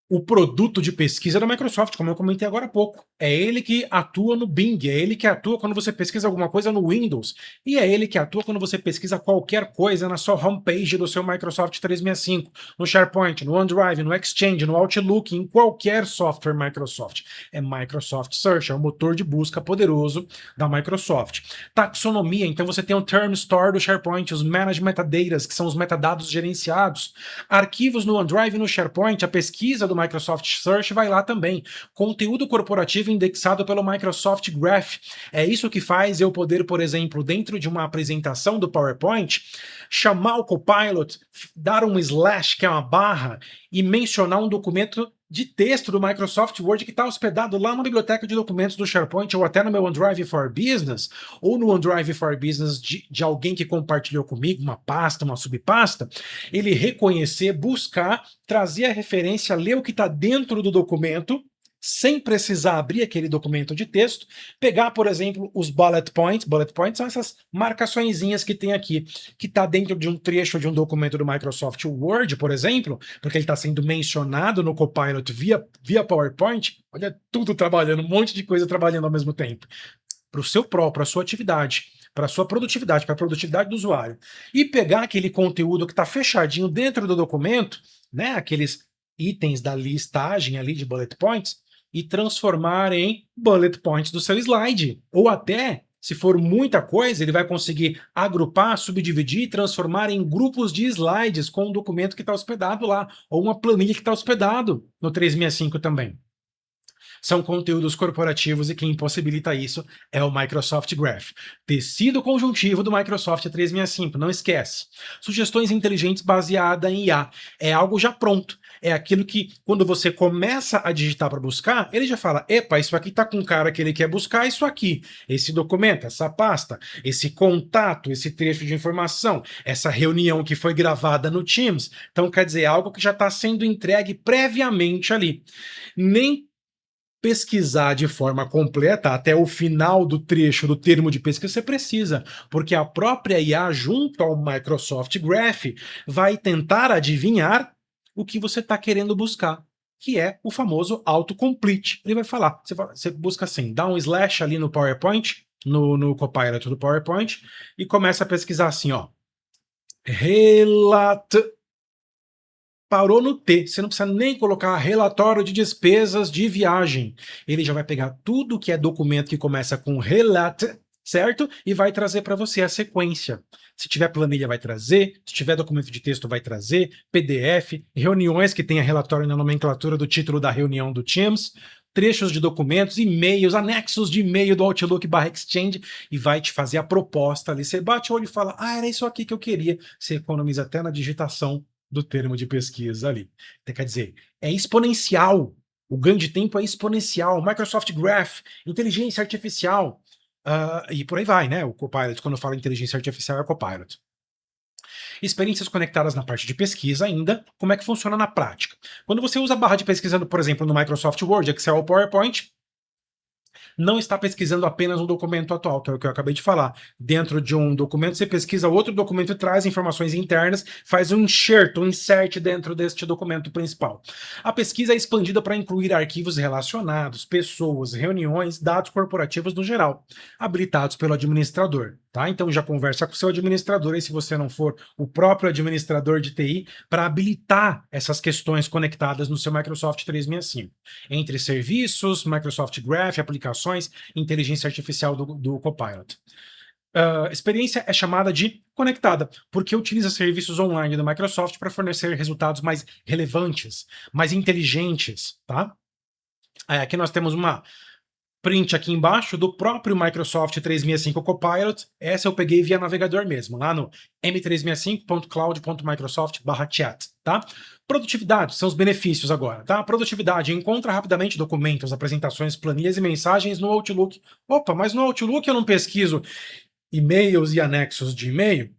Speaker 1: o produto de pesquisa da Microsoft, como eu comentei agora há pouco. É ele que atua no Bing, é ele que atua quando você pesquisa alguma coisa no Windows, e é ele que atua quando você pesquisa qualquer coisa na sua homepage do seu Microsoft 365, no SharePoint, no OneDrive, no Exchange, no Outlook, em qualquer software Microsoft. É Microsoft Search, é o motor de busca poderoso da Microsoft. Taxonomia, então você tem o Term Store do SharePoint, os Manage Metadata, que são os metadados gerenciados. Arquivos no OneDrive e no SharePoint, a pesquisa do Microsoft Search vai lá também. Conteúdo corporativo indexado pelo Microsoft Graph. É isso que faz eu poder, por exemplo, dentro de uma apresentação do PowerPoint, chamar o Copilot, dar um slash, que é uma barra, e mencionar um documento de texto do Microsoft Word que está hospedado lá na biblioteca de documentos do SharePoint ou até no meu OneDrive for Business ou no OneDrive for Business de alguém que compartilhou comigo, uma pasta, uma subpasta, ele reconhecer, buscar, trazer a referência, ler o que está dentro do documento, sem precisar abrir aquele documento de texto, pegar, por exemplo, os bullet points são essas marcaçõezinhas que tem aqui, que está dentro de um trecho de um documento do Microsoft Word, por exemplo, porque ele está sendo mencionado no Copilot via PowerPoint, olha tudo trabalhando, um monte de coisa trabalhando ao mesmo tempo, para o seu próprio, para a sua atividade, para a sua produtividade, para a produtividade do usuário, e pegar aquele conteúdo que está fechadinho dentro do documento, né, aqueles itens da listagem ali de bullet points, e transformar em bullet points do seu slide. Ou até, se for muita coisa, ele vai conseguir agrupar, subdividir e transformar em grupos de slides com um documento que está hospedado lá, ou uma planilha que está hospedado no 365 também. São conteúdos corporativos e quem impossibilita isso é o Microsoft Graph. Tecido conjuntivo do Microsoft 365, não esquece. Sugestões inteligentes baseadas em IA. É algo já pronto. É aquilo que, quando você começa a digitar para buscar, ele já fala, epa, isso aqui está com o cara que ele quer buscar, isso aqui. Esse documento, essa pasta, esse contato, esse trecho de informação, essa reunião que foi gravada no Teams. Então, quer dizer, algo que já está sendo entregue previamente ali. Nem pesquisar de forma completa até o final do trecho do termo de pesquisa você precisa, porque a própria IA junto ao Microsoft Graph vai tentar adivinhar o que você está querendo buscar, que é o famoso autocomplete. Ele vai falar, você busca assim, dá um slash ali no PowerPoint, no Copilot do PowerPoint, e começa a pesquisar assim, ó, parou no T, você não precisa nem colocar relatório de despesas de viagem. Ele já vai pegar tudo que é documento que começa com relate, certo? E vai trazer para você a sequência. Se tiver planilha, vai trazer. Se tiver documento de texto, vai trazer. PDF, reuniões que tenha relatório na nomenclatura do título da reunião do Teams, trechos de documentos, e-mails, anexos de e-mail do Outlook/Exchange, e vai te fazer a proposta ali. Você bate o olho e fala, era isso aqui que eu queria. Você economiza até na digitação do termo de pesquisa ali. Então, quer dizer, é exponencial. O ganho de tempo é exponencial. Microsoft Graph, inteligência artificial, e por aí vai, né? O Copilot, quando eu falo inteligência artificial, é o Copilot. Experiências conectadas na parte de pesquisa ainda, como é que funciona na prática? Quando você usa a barra de pesquisa, por exemplo, no Microsoft Word, Excel ou PowerPoint, não está pesquisando apenas um documento atual, que é o que eu acabei de falar. Dentro de um documento, você pesquisa outro documento e traz informações internas, faz um enxerto, um insert dentro deste documento principal. A pesquisa é expandida para incluir arquivos relacionados, pessoas, reuniões, dados corporativos no geral, habilitados pelo administrador. Tá? Então já conversa com o seu administrador, e se você não for o próprio administrador de TI, para habilitar essas questões conectadas no seu Microsoft 365. Entre serviços, Microsoft Graph, aplicações, inteligência artificial do Copilot. Experiência é chamada de conectada, porque utiliza serviços online do Microsoft para fornecer resultados mais relevantes, mais inteligentes. Tá? Aqui nós temos uma print aqui embaixo do próprio Microsoft 365 Copilot. Essa eu peguei via navegador mesmo, lá no m365.cloud.microsoft/chat, tá? Produtividade, são os benefícios agora, tá? Produtividade, encontra rapidamente documentos, apresentações, planilhas e mensagens no Outlook. Opa, mas no Outlook eu não pesquiso e-mails e anexos de e-mail?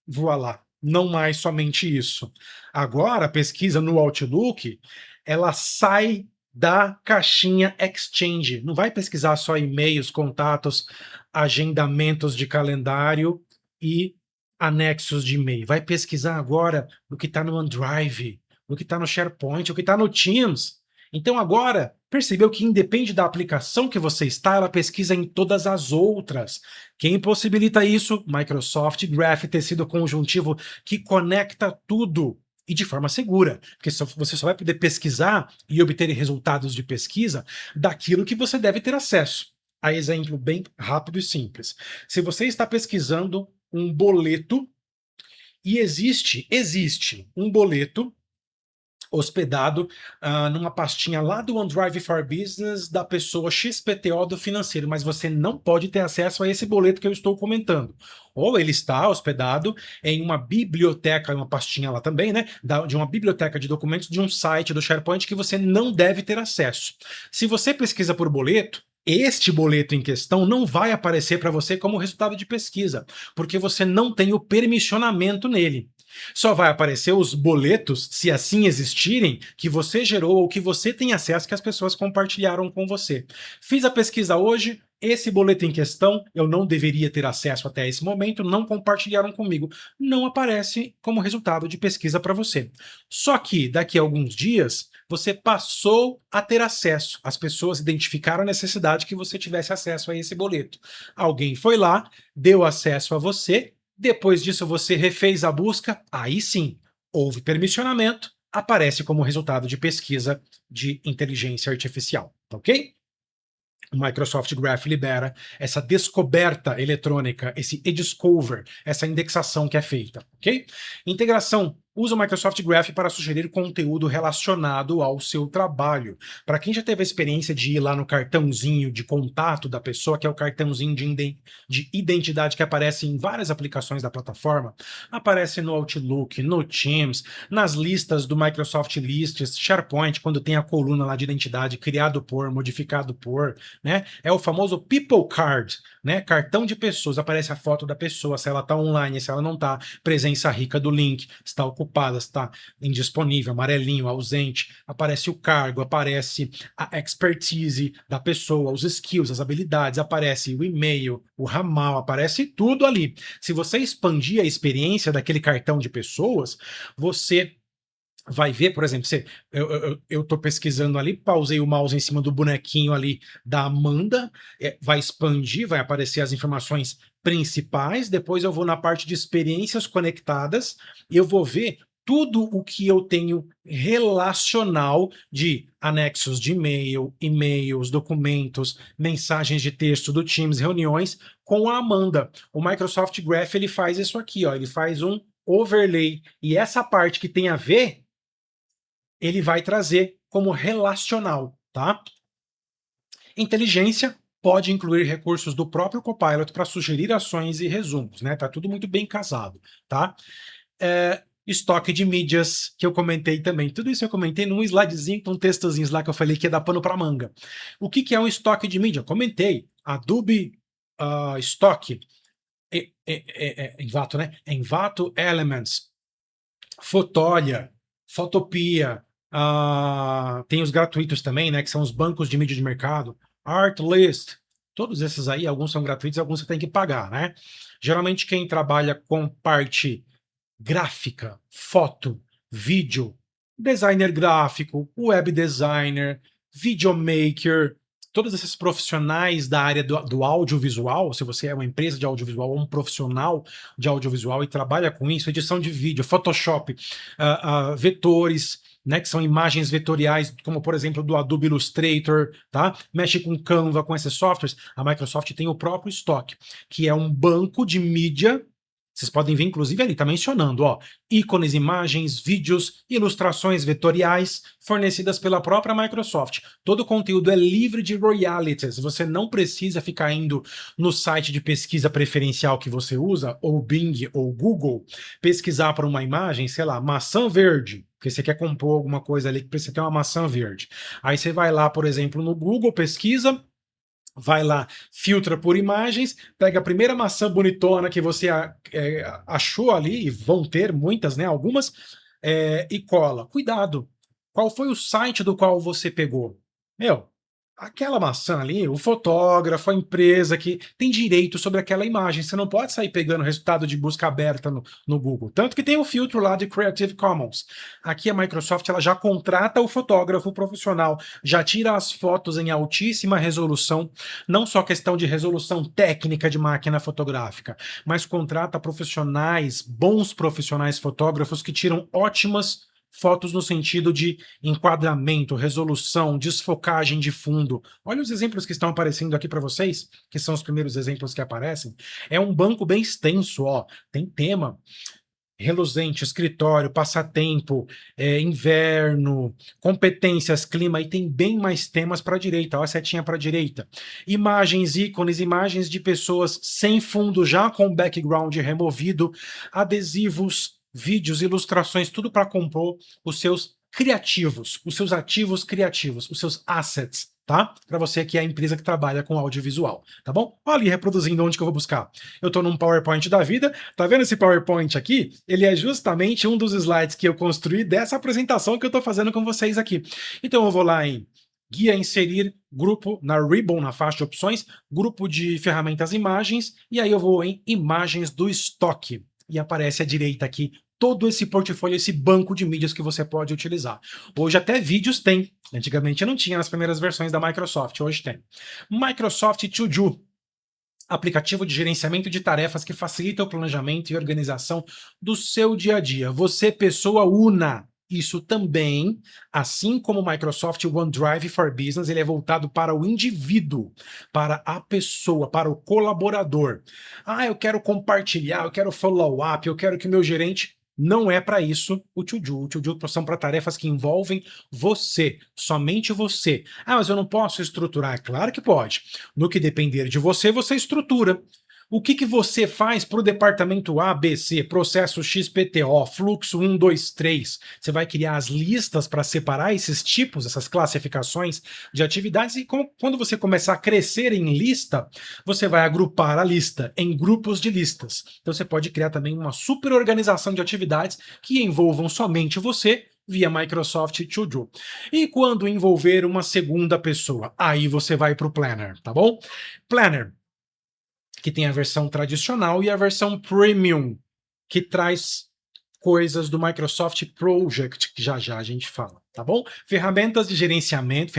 Speaker 1: Voilá, não mais somente isso. Agora, a pesquisa no Outlook, ela sai da caixinha Exchange. Não vai pesquisar só e-mails, contatos, agendamentos de calendário e anexos de e-mail. Vai pesquisar agora o que está no OneDrive, o que está no SharePoint, o que está no Teams. Então agora, percebeu que independe da aplicação que você está, ela pesquisa em todas as outras. Quem possibilita isso? Microsoft Graph, tecido conjuntivo que conecta tudo e de forma segura, porque você só vai poder pesquisar e obter resultados de pesquisa daquilo que você deve ter acesso. A exemplo bem rápido e simples. Se você está pesquisando um boleto e existe um boleto hospedado numa pastinha lá do OneDrive for Business da pessoa XPTO do financeiro, mas você não pode ter acesso a esse boleto que eu estou comentando. Ou ele está hospedado em uma biblioteca, uma pastinha lá também, né? De uma biblioteca de documentos de um site do SharePoint que você não deve ter acesso. Se você pesquisa por boleto, este boleto em questão não vai aparecer para você como resultado de pesquisa, porque você não tem o permissionamento nele. Só vai aparecer os boletos, se assim existirem, que você gerou ou que você tem acesso, que as pessoas compartilharam com você. Fiz a pesquisa hoje, esse boleto em questão, eu não deveria ter acesso até esse momento, não compartilharam comigo. Não aparece como resultado de pesquisa para você. Só que daqui a alguns dias, você passou a ter acesso. As pessoas identificaram a necessidade que você tivesse acesso a esse boleto. Alguém foi lá, deu acesso a você, depois disso você refez a busca, aí sim, houve permissionamento, aparece como resultado de pesquisa de inteligência artificial, tá ok? O Microsoft Graph libera essa descoberta eletrônica, esse e-discover, essa indexação que é feita, ok? Integração. Usa o Microsoft Graph para sugerir conteúdo relacionado ao seu trabalho. Para quem já teve a experiência de ir lá no cartãozinho de contato da pessoa, que é o cartãozinho de identidade que aparece em várias aplicações da plataforma, aparece no Outlook, no Teams, nas listas do Microsoft Lists, SharePoint, quando tem a coluna lá de identidade, criado por, modificado por, né? É o famoso People Card, né? Cartão de pessoas, aparece a foto da pessoa, se ela está online, se ela não está, presença rica do link, está ocupada, está indisponível, amarelinho, ausente, aparece o cargo, aparece a expertise da pessoa, os skills, as habilidades, aparece o e-mail, o ramal, aparece tudo ali. Se você expandir a experiência daquele cartão de pessoas, você vai ver, por exemplo, eu tô pesquisando ali, pausei o mouse em cima do bonequinho ali da Amanda, vai expandir, vai aparecer as informações principais, depois eu vou na parte de experiências conectadas, e eu vou ver tudo o que eu tenho relacional de anexos de e-mail, e-mails, documentos, mensagens de texto do Teams, reuniões com a Amanda. O Microsoft Graph, ele faz isso aqui, ó, ele faz um overlay, e essa parte que tem a ver, ele vai trazer como relacional, tá? Inteligência pode incluir recursos do próprio Copilot para sugerir ações e resumos, né? Tá tudo muito bem casado, tá? Estoque de mídias, que eu comentei também. Tudo isso eu comentei num slidezinho com textozinhos lá que eu falei que ia dar pano para manga. O que é um estoque de mídia? Comentei. Adobe Stock, Envato, né? Envato Elements, Fotolia, Fotopia, tem os gratuitos também, né? Que são os bancos de mídia de mercado, Artlist, todos esses aí, alguns são gratuitos, alguns você tem que pagar, né? Geralmente quem trabalha com parte gráfica, foto, vídeo, designer gráfico, web designer, videomaker, todos esses profissionais da área do audiovisual, se você é uma empresa de audiovisual ou um profissional de audiovisual e trabalha com isso, edição de vídeo, Photoshop, vetores, né, que são imagens vetoriais, como por exemplo do Adobe Illustrator, tá? Mexe com Canva, com esses softwares, a Microsoft tem o próprio estoque, que é um banco de mídia. Vocês podem ver, inclusive, ali, está mencionando, ó, ícones, imagens, vídeos, ilustrações vetoriais fornecidas pela própria Microsoft. Todo o conteúdo é livre de royalties. Você não precisa ficar indo no site de pesquisa preferencial que você usa, ou Bing ou Google, pesquisar para uma imagem, sei lá, maçã verde, porque você quer compor alguma coisa ali que você quer uma maçã verde. Aí você vai lá, por exemplo, no Google, pesquisa, vai lá, filtra por imagens, pega a primeira maçã bonitona que você achou ali, e vão ter muitas, né, algumas, e cola. Cuidado, qual foi o site do qual você pegou? Meu, aquela maçã ali, o fotógrafo, a empresa que tem direito sobre aquela imagem, você não pode sair pegando resultado de busca aberta no Google. Tanto que tem o filtro lá de Creative Commons. Aqui a Microsoft ela já contrata o fotógrafo profissional, já tira as fotos em altíssima resolução, não só questão de resolução técnica de máquina fotográfica, mas contrata profissionais, bons profissionais fotógrafos que tiram ótimas fotos no sentido de enquadramento, resolução, desfocagem de fundo. Olha os exemplos que estão aparecendo aqui para vocês, que são os primeiros exemplos que aparecem. É um banco bem extenso, ó. Tem tema, reluzente, escritório, passatempo, inverno, competências, clima, e tem bem mais temas para a direita, ó, a setinha para a direita. Imagens, ícones, imagens de pessoas sem fundo, já com background removido, adesivos, vídeos, ilustrações, tudo para compor os seus criativos, os seus ativos criativos, os seus assets, tá? Para você que é a empresa que trabalha com audiovisual, tá bom? Olha ali reproduzindo onde que eu vou buscar. Eu estou num PowerPoint da vida, tá vendo esse PowerPoint aqui? Ele é justamente um dos slides que eu construí dessa apresentação que eu estou fazendo com vocês aqui. Então eu vou lá em guia, inserir, grupo, na ribbon, na faixa de opções, grupo de ferramentas imagens, e aí eu vou em imagens do estoque. E aparece à direita aqui todo esse portfólio, esse banco de mídias que você pode utilizar. Hoje até vídeos tem. Antigamente não tinha nas primeiras versões da Microsoft, hoje tem. Microsoft To Do, aplicativo de gerenciamento de tarefas que facilita o planejamento e organização do seu dia a dia. Você, pessoa una. Isso também, assim como o Microsoft OneDrive for Business, ele é voltado para o indivíduo, para a pessoa, para o colaborador. Ah, eu quero compartilhar, eu quero follow-up, eu quero que o meu gerente... Não é para isso o To Do. O To Do são para tarefas que envolvem você, somente você. Ah, mas eu não posso estruturar. Claro que pode. No que depender de você, você estrutura. O que você faz para o departamento A, B, C, processo XPTO, fluxo 1, 2, 3? Você vai criar as listas para separar esses tipos, essas classificações de atividades, e quando você começar a crescer em lista, você vai agrupar a lista em grupos de listas. Então você pode criar também uma super organização de atividades que envolvam somente você, via Microsoft To Do. E quando envolver uma segunda pessoa, aí você vai para o Planner, tá bom? Planner, que tem a versão tradicional e a versão Premium, que traz coisas do Microsoft Project, que já já a gente fala, tá bom? Ferramenta de gerenciamento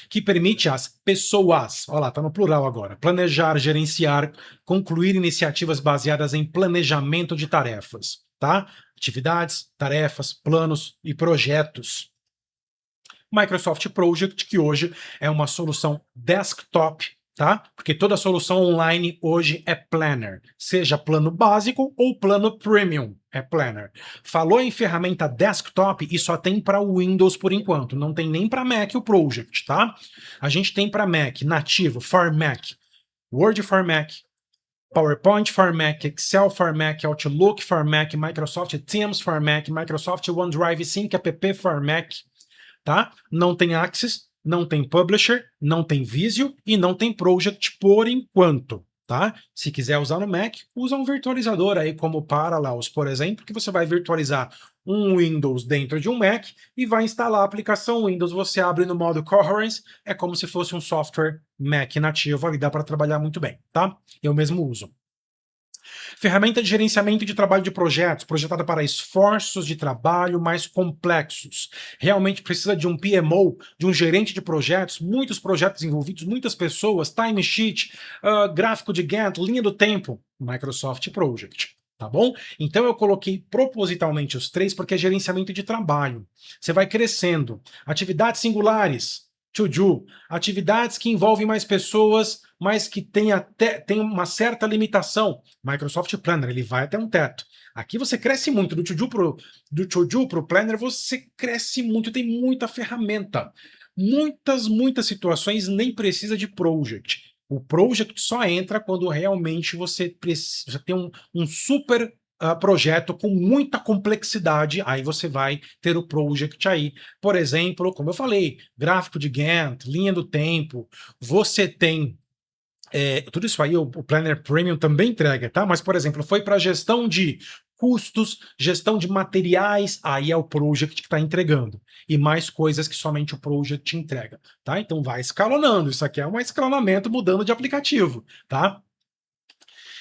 Speaker 1: que permite às pessoas, olha lá, tá no plural agora, planejar, gerenciar, concluir iniciativas baseadas em planejamento de tarefas, tá? Atividades, tarefas, planos e projetos. Microsoft Project, que hoje é uma solução desktop, tá? Porque toda solução online hoje é Planner, seja plano básico ou plano premium, é Planner. Falou em ferramenta desktop e só tem para Windows por enquanto, não tem nem para Mac o Project, tá? A gente tem para Mac nativo, for Mac, Word for Mac, PowerPoint for Mac, Excel for Mac, Outlook for Mac, Microsoft Teams for Mac, Microsoft OneDrive Sync App for Mac, tá? Não tem Access, não tem Publisher, não tem Visio e não tem Project por enquanto, tá? Se quiser usar no Mac, usa um virtualizador aí como Parallels, por exemplo, que você vai virtualizar um Windows dentro de um Mac e vai instalar a aplicação Windows. Você abre no modo Coherence, é como se fosse um software Mac nativo ali, dá para trabalhar muito bem, tá? Eu mesmo uso. Ferramenta de gerenciamento de trabalho de projetos, projetada para esforços de trabalho mais complexos. Realmente precisa de um PMO, de um gerente de projetos, muitos projetos envolvidos, muitas pessoas, timesheet, gráfico de Gantt, linha do tempo, Microsoft Project. Tá bom? Então eu coloquei propositalmente os três porque é gerenciamento de trabalho. Você vai crescendo. Atividades singulares, To Do. Atividades que envolvem mais pessoas, mas que tem uma certa limitação. Microsoft Planner, ele vai até um teto. Aqui você cresce muito. Do To Do pro Planner, você cresce muito, tem muita ferramenta. Muitas situações nem precisa de Project. O Project só entra quando realmente você precisa ter um super projeto com muita complexidade, aí você vai ter o Project aí. Por exemplo, como eu falei, gráfico de Gantt, linha do tempo, você tem tudo isso aí o Planner Premium também entrega, tá? Mas, por exemplo, foi para gestão de custos, gestão de materiais, aí é o Project que está entregando. E mais coisas que somente o Project entrega, tá? Então vai escalonando. Isso aqui é um escalonamento mudando de aplicativo, tá?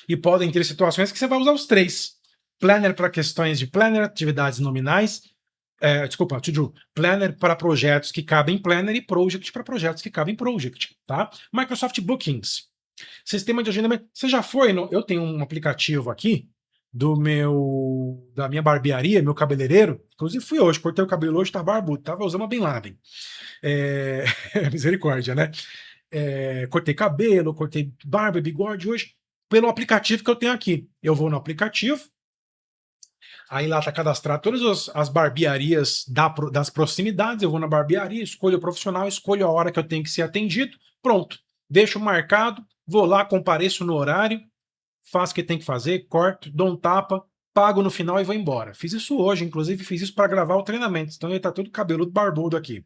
Speaker 1: E podem ter situações que você vai usar os três. Planner para questões de Planner, atividades nominais, To Do, Planner para projetos que cabem em Planner e Project para projetos que cabem em Project, tá? Microsoft Bookings, sistema de agendamento. Você já foi no... Eu tenho um aplicativo aqui da minha barbearia, meu cabeleireiro. Inclusive fui hoje, cortei o cabelo hoje, tá barbudo, tava usando uma Bin Laden. Misericórdia, né? Cortei cabelo, cortei barba, bigode hoje, pelo aplicativo que eu tenho aqui. Eu vou no aplicativo, Aí lá tá cadastrado todas as barbearias das proximidades. Eu vou na barbearia, escolho o profissional, escolho a hora que eu tenho que ser atendido. Pronto. Deixo marcado, vou lá, compareço no horário, faço o que tem que fazer, corto, dou um tapa, pago no final e vou embora. Fiz isso hoje, inclusive fiz isso para gravar o treinamento, então ele tá todo cabeludo barbudo aqui.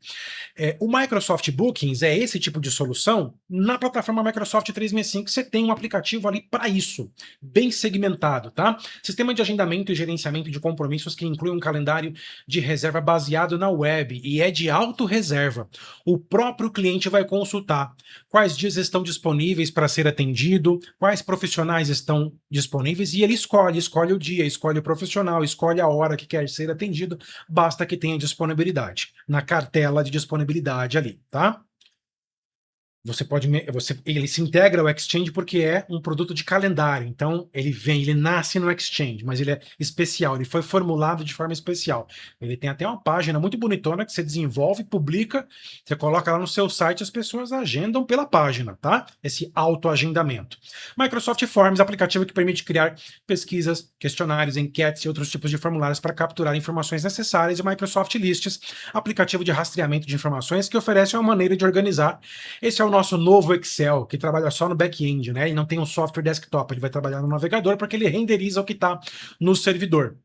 Speaker 1: O Microsoft Bookings é esse tipo de solução. Na plataforma Microsoft 365 você tem um aplicativo ali para isso, bem segmentado, tá? Sistema de agendamento e gerenciamento de compromissos que inclui um calendário de reserva baseado na web e é de autorreserva. O próprio cliente vai consultar quais dias estão disponíveis para ser atendido, quais profissionais estão disponíveis e ele escolhe o dia, escolhe o profissional, escolhe a hora que quer ser atendido, basta que tenha disponibilidade na cartela de disponibilidade ali, tá? Ele se integra ao Exchange porque é um produto de calendário. Então, ele nasce no Exchange, mas ele é especial, ele foi formulado de forma especial. Ele tem até uma página muito bonitona que você desenvolve, publica, você coloca lá no seu site, as pessoas agendam pela página, tá? Esse autoagendamento. Microsoft Forms, aplicativo que permite criar pesquisas, questionários, enquetes e outros tipos de formulários para capturar informações necessárias. E o Microsoft Lists, aplicativo de rastreamento de informações que oferece uma maneira de organizar. Esse é o nosso novo Excel, que trabalha só no back-end, né? Ele não tem um software desktop, ele vai trabalhar no navegador porque ele renderiza o que está no servidor.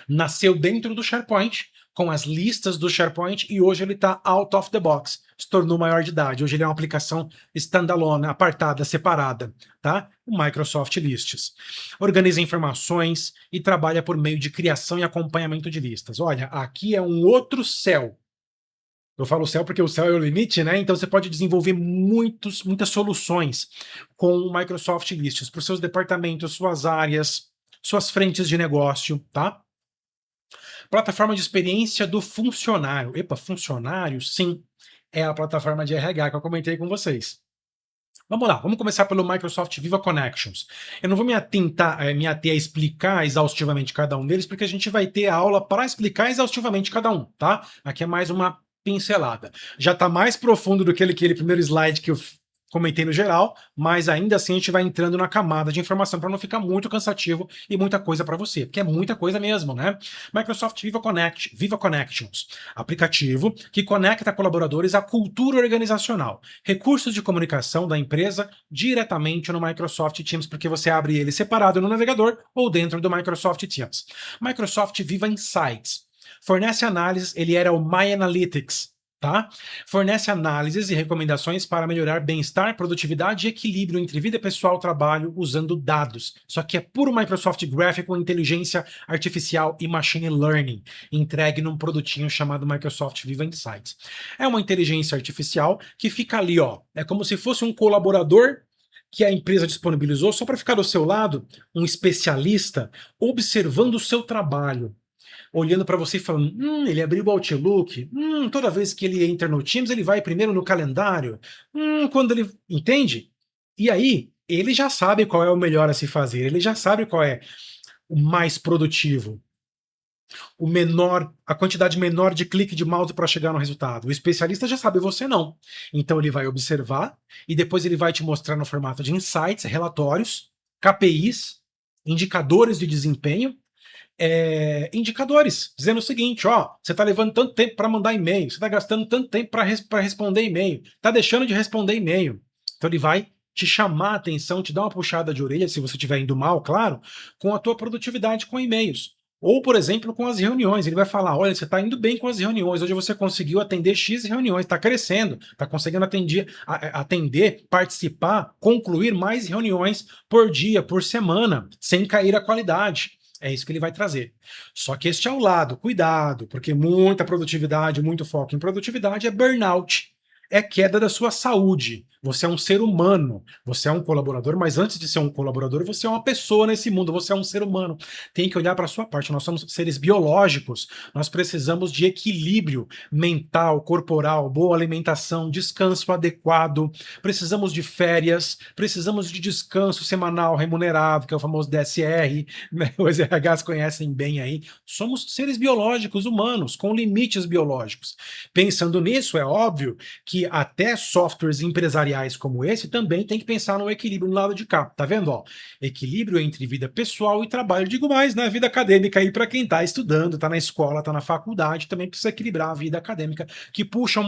Speaker 1: Nasceu dentro do SharePoint, com as listas do SharePoint, e hoje ele está out of the box, se tornou maior de idade. Hoje ele é uma aplicação standalone, apartada, separada, tá? O Microsoft Lists. Organiza informações e trabalha por meio de criação e acompanhamento de listas. Olha, aqui é um outro céu. Eu falo céu porque o céu é o limite, né? Então você pode desenvolver muitas soluções com o Microsoft Lists para os seus departamentos, suas áreas, suas frentes de negócio, tá? Plataforma de experiência do funcionário. Epa, funcionário, sim, é a plataforma de RH que eu comentei com vocês. Vamos lá, vamos começar pelo Microsoft Viva Connections. Eu não vou me ater a explicar exaustivamente cada um deles, porque a gente vai ter a aula para explicar exaustivamente cada um, tá? Aqui é mais uma pincelada. Já está mais profundo do que aquele primeiro slide que eu comentei no geral, mas ainda assim a gente vai entrando na camada de informação para não ficar muito cansativo e muita coisa para você, porque é muita coisa mesmo, né? Microsoft Viva Connections, aplicativo que conecta colaboradores à cultura organizacional, recursos de comunicação da empresa diretamente no Microsoft Teams, porque você abre ele separado no navegador ou dentro do Microsoft Teams. Microsoft Viva Insights fornece análises, ele era o My Analytics, tá? Fornece análises e recomendações para melhorar bem-estar, produtividade e equilíbrio entre vida pessoal e trabalho usando dados. Só que é puro Microsoft Graphic com inteligência artificial e machine learning, entregue num produtinho chamado Microsoft Viva Insights. É uma inteligência artificial que fica ali, ó. É como se fosse um colaborador que a empresa disponibilizou só para ficar do seu lado, um especialista observando o seu trabalho, olhando para você e falando, ele abriu o Outlook, toda vez que ele entra no Teams, ele vai primeiro no calendário, quando ele... Entende? E aí, ele já sabe qual é o melhor a se fazer, ele já sabe qual é o mais produtivo, a quantidade menor de clique de mouse para chegar no resultado. O especialista já sabe, você não. Então ele vai observar e depois ele vai te mostrar no formato de insights, relatórios, KPIs, indicadores de desempenho, indicadores, dizendo o seguinte, ó, você está levando tanto tempo para mandar e-mail, você está gastando tanto tempo para responder e-mail, está deixando de responder e-mail. Então ele vai te chamar a atenção, te dar uma puxada de orelha, se você estiver indo mal, claro, com a tua produtividade com e-mails. Ou, por exemplo, com as reuniões. Ele vai falar, olha, você está indo bem com as reuniões, hoje você conseguiu atender X reuniões, está crescendo, está conseguindo atender, participar, concluir mais reuniões por dia, por semana, sem cair a qualidade. É isso que ele vai trazer. Só que este é o lado, cuidado, porque muita produtividade, muito foco em produtividade é burnout, é queda da sua saúde. Você é um ser humano, você é um colaborador, mas antes de ser um colaborador, você é uma pessoa nesse mundo, você é um ser humano. Tem que olhar para a sua parte, nós somos seres biológicos, nós precisamos de equilíbrio mental, corporal, boa alimentação, descanso adequado, precisamos de férias, precisamos de descanso semanal remunerado, que é o famoso DSR, né? Os RHs conhecem bem aí. Somos seres biológicos humanos, com limites biológicos. Pensando nisso, é óbvio que até softwares empresariais empresariais como esse também tem que pensar no equilíbrio no lado de cá. Tá vendo? Ó, equilíbrio entre vida pessoal e trabalho. Digo mais, na vida acadêmica aí para quem está estudando, está na escola, está na faculdade, também precisa equilibrar a vida acadêmica, que puxa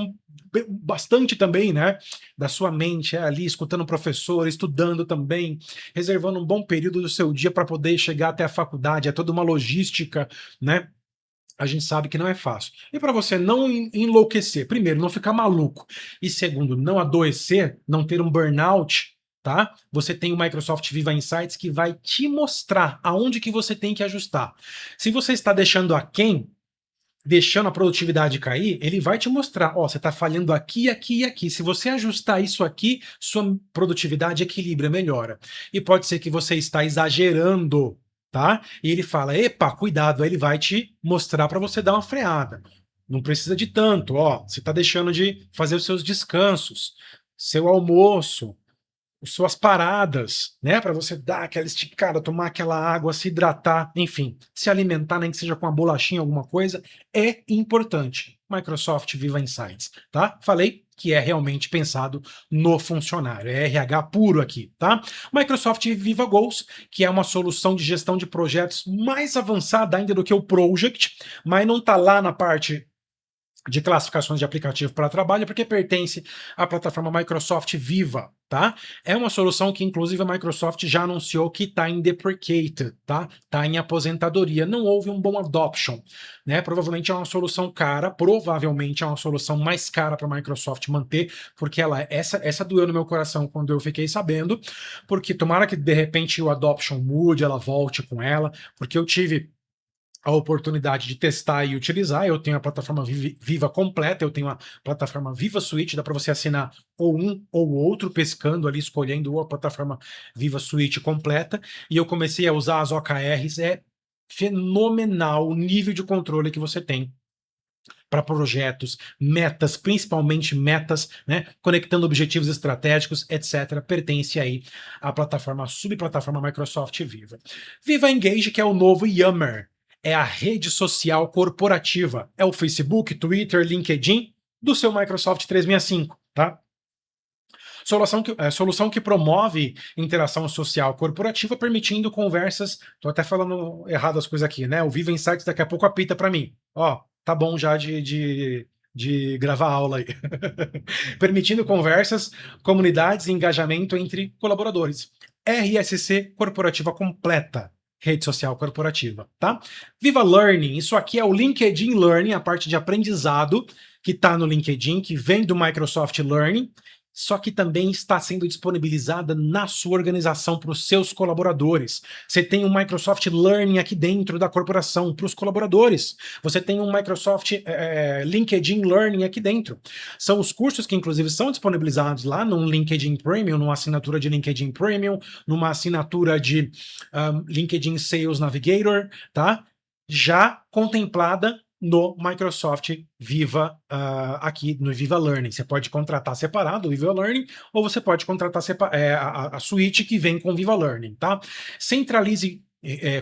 Speaker 1: bastante também, né, da sua mente, ali escutando o professor, estudando também, reservando um bom período do seu dia para poder chegar até a faculdade, é toda uma logística, né? A gente sabe que não é fácil. E para você não enlouquecer, primeiro, não ficar maluco, e segundo, não adoecer, não ter um burnout, tá? Você tem o Microsoft Viva Insights que vai te mostrar aonde que você tem que ajustar. Se você está deixando aquém, deixando a produtividade cair, ele vai te mostrar, ó, você está falhando aqui, aqui e aqui. Se você ajustar isso aqui, sua produtividade equilibra, melhora. E pode ser que você está exagerando, tá? E ele fala, epa, cuidado, aí ele vai te mostrar para você dar uma freada. Não precisa de tanto, ó, você está deixando de fazer os seus descansos, seu almoço, suas paradas, né, para você dar aquela esticada, tomar aquela água, se hidratar, enfim, se alimentar, nem que seja com uma bolachinha, alguma coisa, é importante. Microsoft Viva Insights, tá? Falei que é realmente pensado no funcionário, é RH puro aqui, tá? Microsoft Viva Goals, que é uma solução de gestão de projetos mais avançada ainda do que o Project, mas não tá lá na parte de classificações de aplicativo para trabalho, porque pertence à plataforma Microsoft Viva, tá? É uma solução que, inclusive, a Microsoft já anunciou que está em deprecated, tá? Está em aposentadoria. Não houve um bom adoption, né? Provavelmente é uma solução cara, provavelmente é uma solução mais cara para a Microsoft manter, porque essa doeu no meu coração quando eu fiquei sabendo, porque tomara que, de repente, o adoption mude, ela volte com ela, porque eu tive a oportunidade de testar e utilizar. Eu tenho a plataforma Viva completa, eu tenho a plataforma Viva Suite, dá para você assinar ou um ou outro, pescando ali, escolhendo a plataforma Viva Suite completa, e eu comecei a usar as OKRs, é fenomenal o nível de controle que você tem para projetos, metas, principalmente metas, né, conectando objetivos estratégicos, etc. Pertence aí à plataforma, subplataforma Microsoft Viva. Viva Engage, que é o novo Yammer, é a rede social corporativa, é o Facebook, Twitter, LinkedIn do seu Microsoft 365, tá? Solução que promove interação social corporativa, permitindo conversas. Tô até falando errado as coisas aqui, né? O Viva Insights daqui a pouco apita para mim. Ó, tá bom já de gravar aula aí. Permitindo conversas, comunidades e engajamento entre colaboradores. RSC corporativa completa. Rede social corporativa, tá? Viva Learning, isso aqui é o LinkedIn Learning, a parte de aprendizado que está no LinkedIn, que vem do Microsoft Learning, só que também está sendo disponibilizada na sua organização para os seus colaboradores. Você tem um Microsoft Learning aqui dentro da corporação para os colaboradores. Você tem um Microsoft LinkedIn Learning aqui dentro. São os cursos que, inclusive, são disponibilizados lá no LinkedIn Premium, numa assinatura de LinkedIn Premium, numa assinatura de LinkedIn Sales Navigator, tá? Já contemplada no Microsoft Viva, aqui no Viva Learning. Você pode contratar separado o Viva Learning, ou você pode contratar a suíte que vem com o Viva Learning, tá? Centralize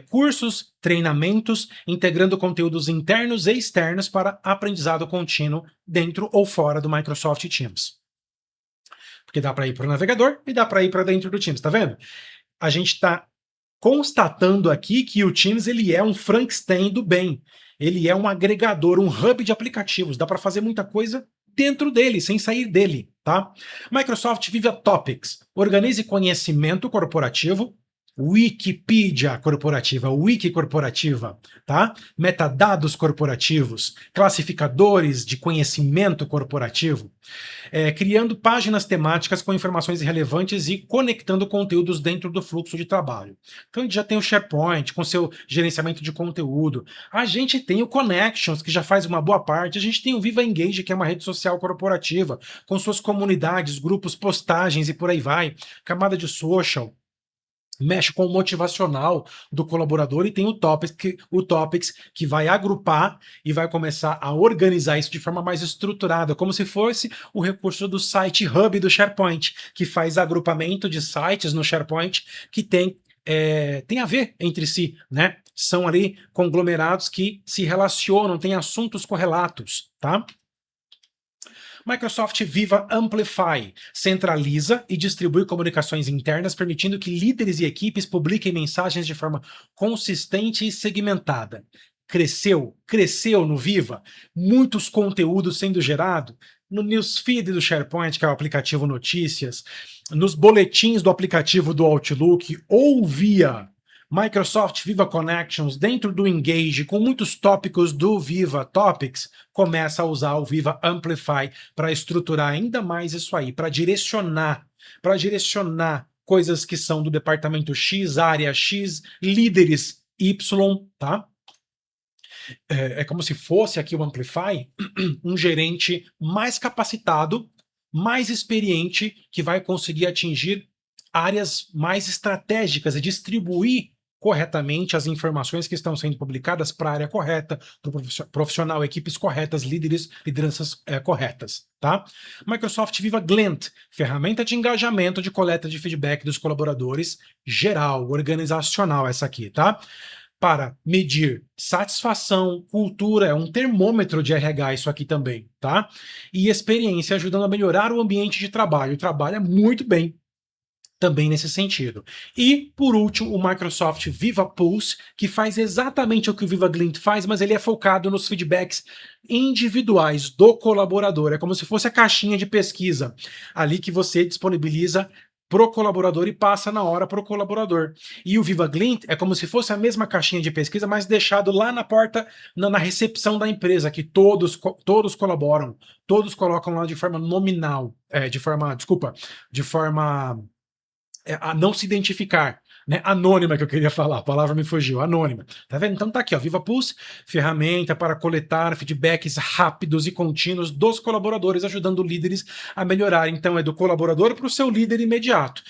Speaker 1: cursos, treinamentos, integrando conteúdos internos e externos para aprendizado contínuo dentro ou fora do Microsoft Teams. Porque dá para ir para o navegador e dá para ir para dentro do Teams, tá vendo? A gente está constatando aqui que o Teams ele é um Frankenstein do bem. Ele é um agregador, um hub de aplicativos. Dá para fazer muita coisa dentro dele, sem sair dele, tá? Microsoft Viva Topics. Organize conhecimento corporativo, Wikipedia corporativa, Wiki corporativa, tá? Metadados corporativos, classificadores de conhecimento corporativo, criando páginas temáticas com informações relevantes e conectando conteúdos dentro do fluxo de trabalho. Então a gente já tem o SharePoint com seu gerenciamento de conteúdo, a gente tem o Connections, que já faz uma boa parte, a gente tem o Viva Engage, que é uma rede social corporativa, com suas comunidades, grupos, postagens e por aí vai, camada de social, mexe com o motivacional do colaborador, e tem o Topics que vai agrupar e vai começar a organizar isso de forma mais estruturada, como se fosse o recurso do site Hub do SharePoint, que faz agrupamento de sites no SharePoint que tem a ver entre si, né? São ali conglomerados que se relacionam, têm assuntos correlatos, tá? Microsoft Viva Amplify centraliza e distribui comunicações internas, permitindo que líderes e equipes publiquem mensagens de forma consistente e segmentada. Cresceu no Viva, muitos conteúdos sendo gerados no newsfeed do SharePoint, que é o aplicativo Notícias, nos boletins do aplicativo do Outlook ou via Microsoft Viva Connections dentro do Engage, com muitos tópicos do Viva Topics, começa a usar o Viva Amplify para estruturar ainda mais isso aí, para direcionar coisas que são do departamento X, área X, líderes Y, tá? É como se fosse aqui o Amplify um gerente mais capacitado, mais experiente, que vai conseguir atingir áreas mais estratégicas e distribuir corretamente as informações que estão sendo publicadas para a área correta, para o profissional, equipes corretas, lideranças corretas, tá? Microsoft Viva Glint, ferramenta de engajamento de coleta de feedback dos colaboradores, geral, organizacional essa aqui, tá? Para medir satisfação, cultura, é um termômetro de RH isso aqui também, tá? E experiência, ajudando a melhorar o ambiente de trabalho. Trabalha muito bem também nesse sentido. E, por último, o Microsoft Viva Pulse, que faz exatamente o que o Viva Glint faz, mas ele é focado nos feedbacks individuais do colaborador. É como se fosse a caixinha de pesquisa ali que você disponibiliza pro colaborador e passa na hora pro colaborador. E o Viva Glint é como se fosse a mesma caixinha de pesquisa, mas deixado lá na porta, na recepção da empresa, que todos colaboram, todos colocam lá de forma nominal, de forma a não se identificar, né? Anônima que eu queria falar, a palavra me fugiu, anônima. Tá vendo? Então tá aqui, ó, Viva Pulse, ferramenta para coletar feedbacks rápidos e contínuos dos colaboradores, ajudando líderes a melhorar. Então é do colaborador para o seu líder imediato.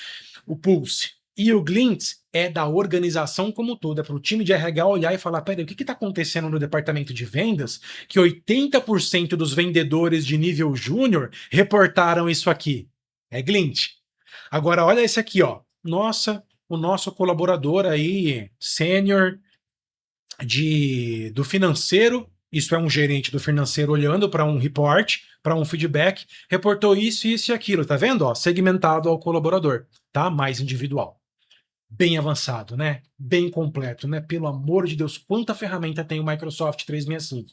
Speaker 1: O Pulse. E o Glint é da organização como toda, é para o time de RH olhar e falar, peraí, o que está acontecendo no departamento de vendas que 80% dos vendedores de nível júnior reportaram isso aqui? É Glint. Agora, olha esse aqui, ó. Nossa, o nosso colaborador aí, sênior do financeiro, isso é um gerente do financeiro olhando para um report, para um feedback, reportou isso, isso e aquilo, tá vendo? Ó, segmentado ao colaborador, tá? Mais individual. Bem avançado, né? Bem completo, né? Pelo amor de Deus, quanta ferramenta tem o Microsoft 365.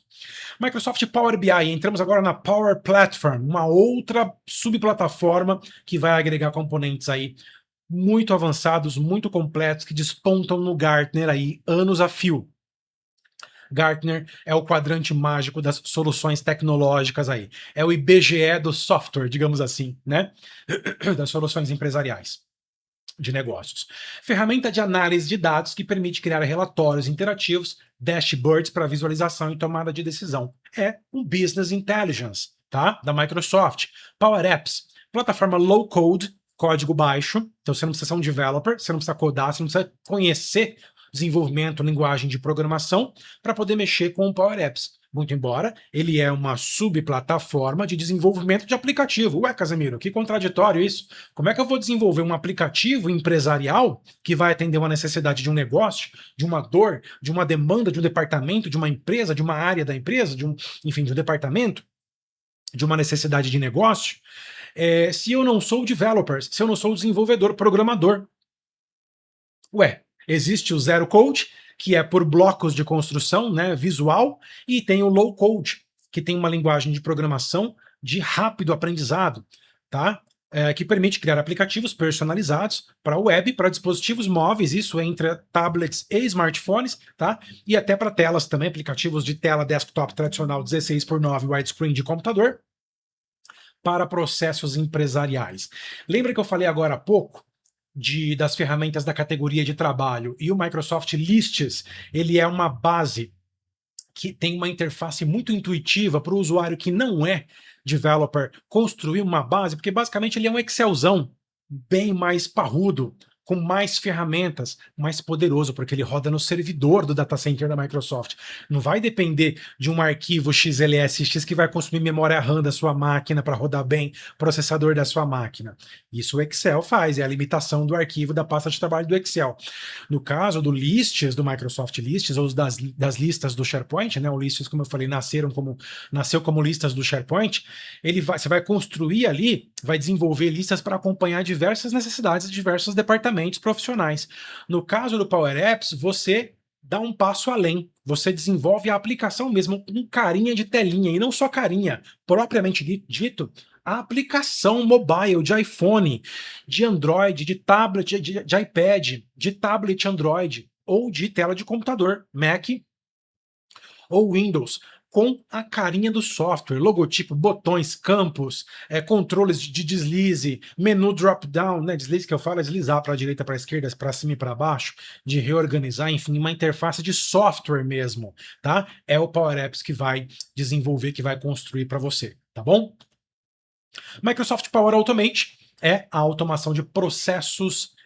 Speaker 1: Microsoft Power BI, entramos agora na Power Platform, uma outra subplataforma que vai agregar componentes aí muito avançados, muito completos, que despontam no Gartner aí, anos a fio. Gartner é o quadrante mágico das soluções tecnológicas aí. É o IBGE do software, digamos assim, né? Das soluções empresariais de negócios. Ferramenta de análise de dados que permite criar relatórios interativos, dashboards para visualização e tomada de decisão. É um Business Intelligence, tá? Da Microsoft. Power Apps, plataforma low code, código baixo, então você não precisa ser um developer, você não precisa codar, você não precisa conhecer desenvolvimento, linguagem de programação para poder mexer com o Power Apps. Muito embora ele é uma subplataforma de desenvolvimento de aplicativo. Ué, Casemiro, que contraditório isso. Como é que eu vou desenvolver um aplicativo empresarial que vai atender uma necessidade de um negócio, de uma dor, de uma demanda de um departamento, de uma empresa, de uma área da empresa, enfim, de um departamento, de uma necessidade de negócio, se eu não sou developer, se eu não sou desenvolvedor, programador? Ué, existe o Zero Code, que é por blocos de construção, né, visual, e tem o Low Code, que tem uma linguagem de programação de rápido aprendizado, tá? Que permite criar aplicativos personalizados para web, para dispositivos móveis, isso entre tablets e smartphones, tá? E até para telas também, aplicativos de tela desktop tradicional 16:9 widescreen de computador, para processos empresariais. Lembra que eu falei agora há pouco das ferramentas da categoria de trabalho, e o Microsoft Lists, ele é uma base que tem uma interface muito intuitiva para o usuário que não é developer construir uma base, porque basicamente ele é um Excelzão bem mais parrudo, com mais ferramentas, mais poderoso, porque ele roda no servidor do data center da Microsoft. Não vai depender de um arquivo XLSX que vai consumir memória RAM da sua máquina para rodar bem o processador da sua máquina. Isso o Excel faz, é a limitação do arquivo da pasta de trabalho do Excel. No caso do Lists, do Microsoft Lists, ou das listas do SharePoint, né? O Lists, como eu falei, nasceu como listas do SharePoint, você vai construir ali, vai desenvolver listas para acompanhar diversas necessidades de diversos departamentos profissionais. No caso do Power Apps, você dá um passo além. Você desenvolve a aplicação mesmo com carinha de telinha, e não só carinha, propriamente dito, a aplicação mobile de iPhone, de Android, de tablet, de iPad, de tablet Android, ou de tela de computador, Mac ou Windows, com a carinha do software, logotipo, botões, campos, controles de deslize, menu drop-down, né? Deslize que eu falo é deslizar para a direita, para a esquerda, para cima e para baixo, de reorganizar, enfim, uma interface de software mesmo, tá? É o Power Apps que vai desenvolver, que vai construir para você, tá bom? Microsoft Power Automate é a automação de processos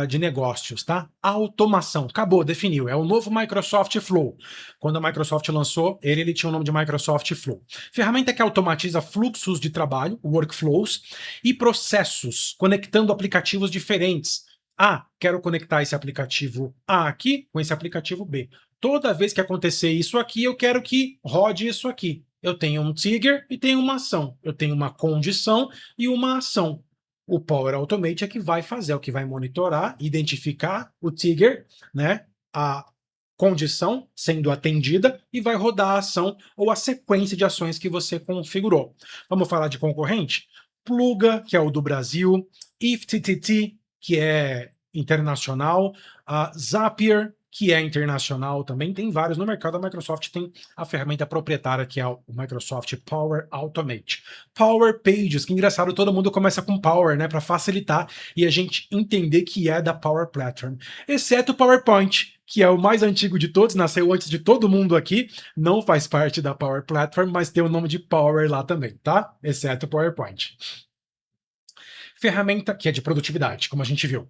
Speaker 1: de negócios, tá? Automação, acabou, definiu, é o novo Microsoft Flow. Quando a Microsoft lançou, ele tinha o nome de Microsoft Flow. Ferramenta que automatiza fluxos de trabalho, workflows, e processos, conectando aplicativos diferentes. Quero conectar esse aplicativo A aqui com esse aplicativo B. Toda vez que acontecer isso aqui, eu quero que rode isso aqui. Eu tenho um trigger e tenho uma ação. Eu tenho uma condição e uma ação. O Power Automate é que vai fazer, é o que vai monitorar, identificar o trigger, né, a condição sendo atendida e vai rodar a ação ou a sequência de ações que você configurou. Vamos falar de concorrente? Pluga, que é o do Brasil, IFTTT, que é internacional, a Zapier, que é internacional também, tem vários no mercado. A Microsoft tem a ferramenta proprietária, que é o Microsoft Power Automate. Power Pages, que engraçado, todo mundo começa com Power, né, para facilitar e a gente entender que é da Power Platform. Exceto o PowerPoint, que é o mais antigo de todos, nasceu antes de todo mundo aqui, não faz parte da Power Platform, mas tem o nome de Power lá também, tá? Exceto o PowerPoint. Ferramenta que é de produtividade, como a gente viu.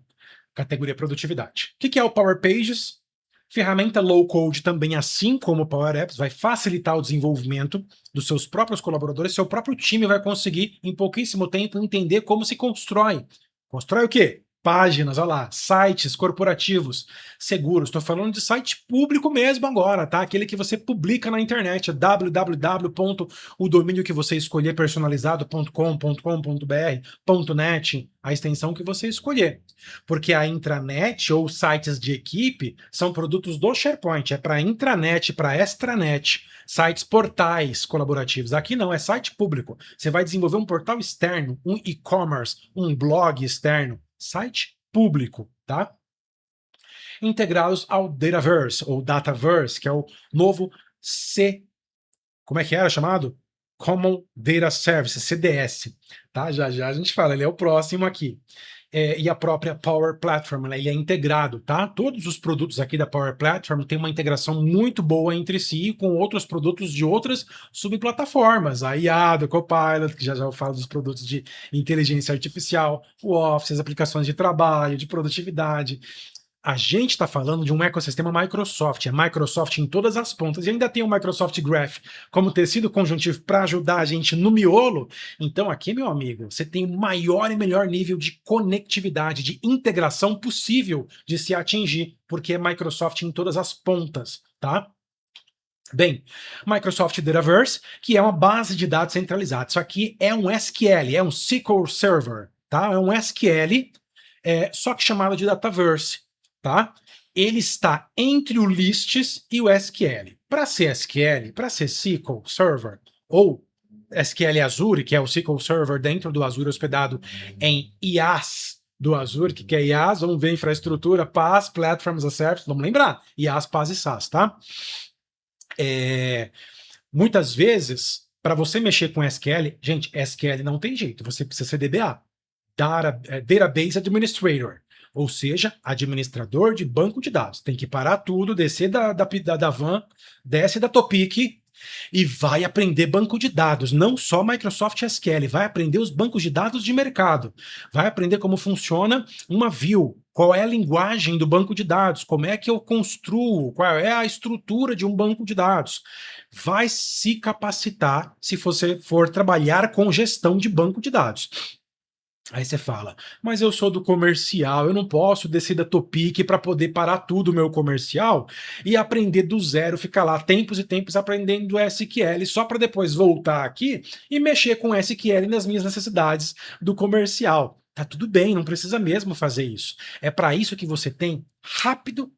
Speaker 1: Categoria produtividade. O que é o Power Pages? Ferramenta low code também, assim como o Power Apps, vai facilitar o desenvolvimento dos seus próprios colaboradores, seu próprio time vai conseguir, em pouquíssimo tempo, entender como se constrói. Constrói o quê? Páginas, olha lá, sites corporativos, seguros. Estou falando de site público mesmo agora, tá? Aquele que você publica na internet, o domínio que você escolher, personalizado.com.br, .net, a extensão que você escolher. Porque a intranet ou sites de equipe são produtos do SharePoint, é para intranet, para extranet, sites portais colaborativos. Aqui não, é site público. Você vai desenvolver um portal externo, um e-commerce, um blog externo, site público, tá? Integrados ao Dataverse, ou Dataverse, que é o novo como é que era chamado? Common Data Service, CDS, tá? Já já a gente fala, ele é o próximo aqui. E a própria Power Platform, né? Ele é integrado, tá? Todos os produtos aqui da Power Platform têm uma integração muito boa entre si com outros produtos de outras subplataformas. A IA do Copilot, que já já eu falo dos produtos de inteligência artificial, o Office, as aplicações de trabalho, de produtividade. A gente está falando de um ecossistema Microsoft, é Microsoft em todas as pontas, e ainda tem o Microsoft Graph como tecido conjuntivo para ajudar a gente no miolo. Então aqui, meu amigo, você tem o maior e melhor nível de conectividade, de integração possível de se atingir, porque é Microsoft em todas as pontas, tá? Bem, Microsoft Dataverse, que é uma base de dados centralizada. Isso aqui é um SQL, é um SQL Server, tá? É um SQL, só que chamado de Dataverse. Tá? Ele está entre o Lists e o SQL. Para ser SQL, para ser SQL Server, ou SQL Azure, que é o SQL Server dentro do Azure hospedado em IaaS do Azure, que é IaaS, vamos ver infraestrutura, PaaS, Platform as a Service, vamos lembrar, IaaS, PaaS e SaaS, tá? Muitas vezes, para você mexer com SQL, gente, SQL não tem jeito, você precisa ser DBA, Database Administrator, ou seja, administrador de banco de dados. Tem que parar tudo, descer da van, desce da Topic e vai aprender banco de dados. Não só Microsoft SQL, vai aprender os bancos de dados de mercado. Vai aprender como funciona uma view, qual é a linguagem do banco de dados, como é que eu construo, qual é a estrutura de um banco de dados. Vai se capacitar se você for trabalhar com gestão de banco de dados. Aí você fala, mas eu sou do comercial, eu não posso descer da Topic para poder parar tudo o meu comercial e aprender do zero, ficar lá tempos e tempos aprendendo SQL só para depois voltar aqui e mexer com SQL nas minhas necessidades do comercial. Tá tudo bem, não precisa mesmo fazer isso. É para isso que você tem rápido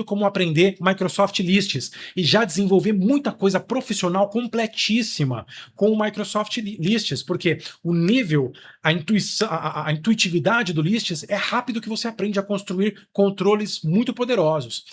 Speaker 1: como aprender Microsoft Lists e já desenvolver muita coisa profissional completíssima com o Microsoft Lists, porque o nível, a intuitividade do Lists é rápido que você aprende a construir controles muito poderosos.